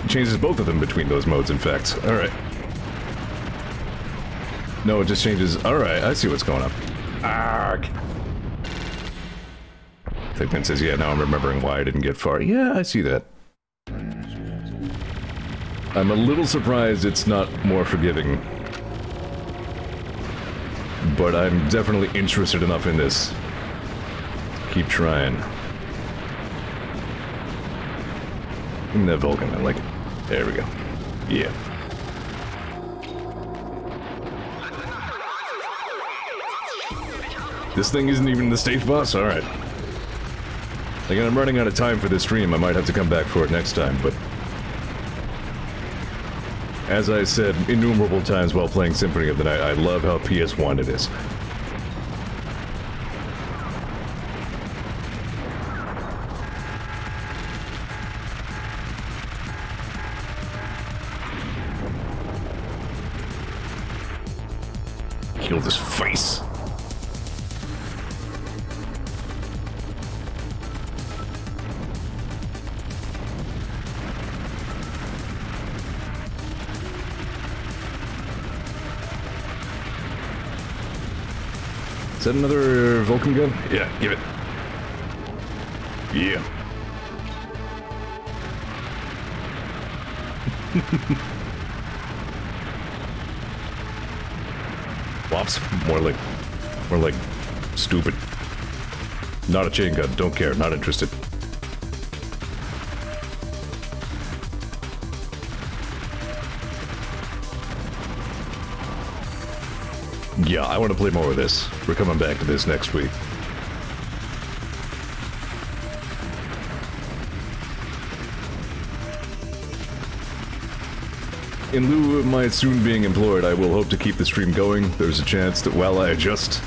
It changes both of them between those modes, in fact. Alright. No, it just changes... Alright, I see what's going on. Arg! Techman says, yeah, now I'm remembering why I didn't get far. Yeah, I see that. I'm a little surprised it's not more forgiving. But I'm definitely interested enough in this. Keep trying. Give me that Vulcan, I like it. There we go. Yeah. This thing isn't even the stage boss? Alright. Again, I'm running out of time for this stream. I might have to come back for it next time, but... As I said innumerable times while playing Symphony of the Night, I love how PS1 it is. Killed his face. Is that another Vulcan gun? Yeah, give it. Yeah. Wops? More like stupid. Not a chain gun, don't care, not interested. Yeah, I want to play more of this. We're coming back to this next week. In lieu of my soon being employed, I will hope to keep the stream going. There's a chance that while I adjust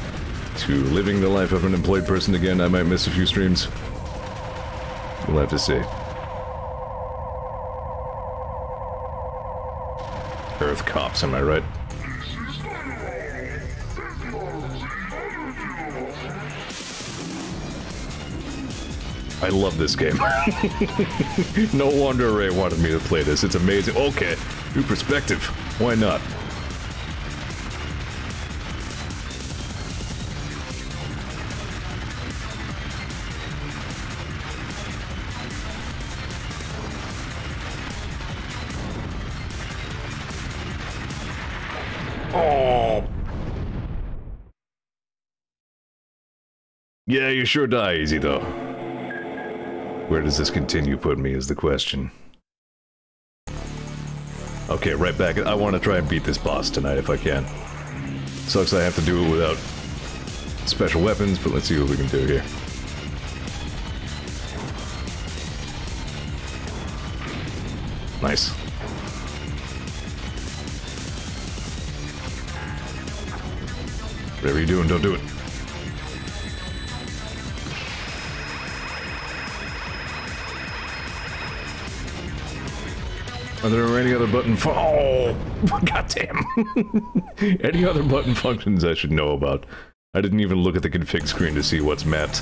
to living the life of an employed person again, I might miss a few streams. We'll have to see. Earth cops, am I right? I love this game. No wonder Ray wanted me to play this. It's amazing. Okay, new perspective. Why not? Oh. Yeah, you sure die easy though. Where does this continue put me is the question. Okay, right back. I want to try and beat this boss tonight if I can. Sucks I have to do it without special weapons, but let's see what we can do here. Nice. Whatever you're doing, don't do it. Are there any other button oh, goddamn. Any other button functions I should know about? I didn't even look at the config screen to see what's mapped.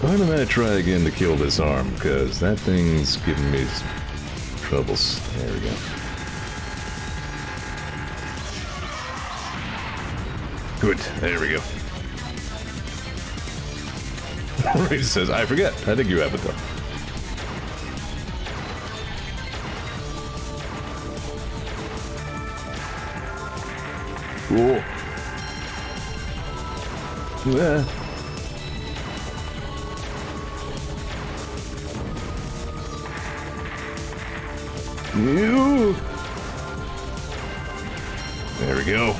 Why don't I try again to kill this arm? Because that thing's giving me troubles. There we go. Good, there we go. Ray says, I forget. I think you have it though. Whoa. Yeah. Ew. There we go.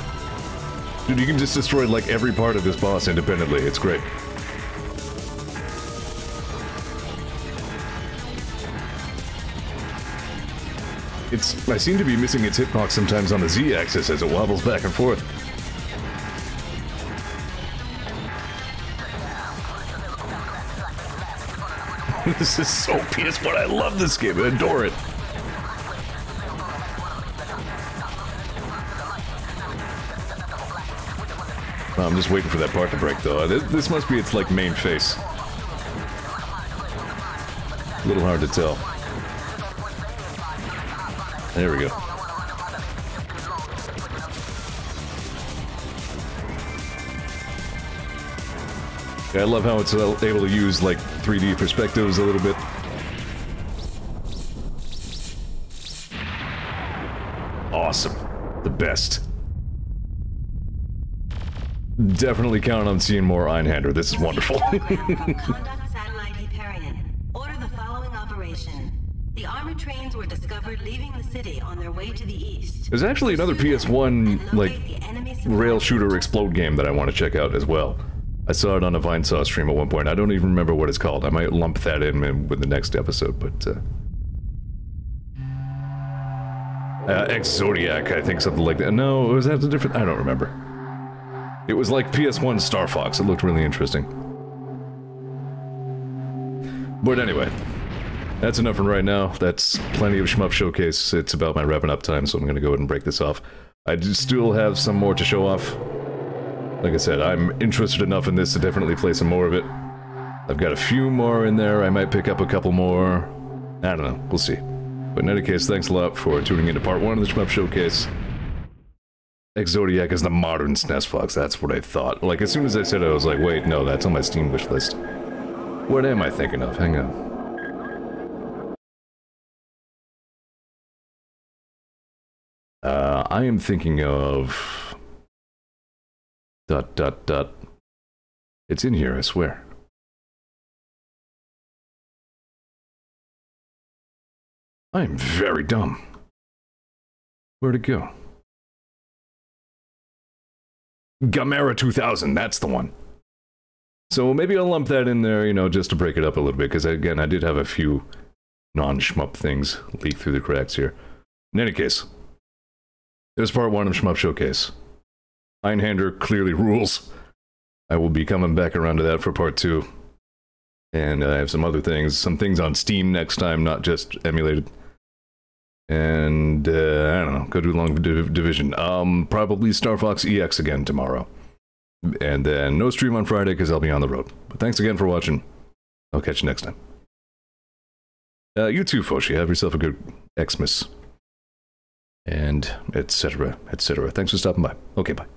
Dude, you can just destroy like every part of this boss independently. It's great. I seem to be missing its hitbox sometimes on the Z-axis as it wobbles back and forth. This is so PS1. I love this game. I adore it. Oh, I'm just waiting for that part to break, though. This must be its, like, main face. A little hard to tell. There we go. Yeah, I love how it's able to use, like, 3D perspectives a little bit. Awesome. The best. Definitely count on seeing more Einhander. This is wonderful. Conduct satellite Hyperion. Order the following operation. The armored trains were discovered leaving the city on their way to the east. There's actually another PS1, like, rail shooter explode game that I want to check out as well. I saw it on a Vinesaw stream at one point. I don't even remember what it's called. I might lump that in with the next episode, but, Ex-Zodiac, I think, something like that. No, was that a different... I don't remember. It was like PS1 Star Fox. It looked really interesting. But anyway, that's enough for right now. That's plenty of Shmup Showcase. It's about my wrapping up time, so I'm going to go ahead and break this off. I do still have some more to show off. Like I said, I'm interested enough in this to definitely play some more of it. I've got a few more in there. I might pick up a couple more. I don't know. We'll see. But in any case, thanks a lot for tuning into part 1 of the Shmup Showcase. Ex-Zodiac is the modern SNES Fox. That's what I thought. Like, as soon as I said it, I was like, wait, no, that's on my Steam wish list. What am I thinking of? Hang on. I am thinking of... It's in here, I swear. I am very dumb. Where'd it go? Gamera 2000, that's the one. So maybe I'll lump that in there, you know, just to break it up a little bit, because again, I did have a few non-shmup things leak through the cracks here. In any case, there's part 1 of Shmup Showcase. Einhander clearly rules. I will be coming back around to that for part 2. And I have some other things, some things on Steam next time, not just emulated. And, I don't know, go do Long Division. Probably Star Fox EX again tomorrow. And then no stream on Friday because I'll be on the road. But thanks again for watching. I'll catch you next time. You too, Foshi. Have yourself a good Xmas. And etc., etc. Thanks for stopping by. Okay, bye.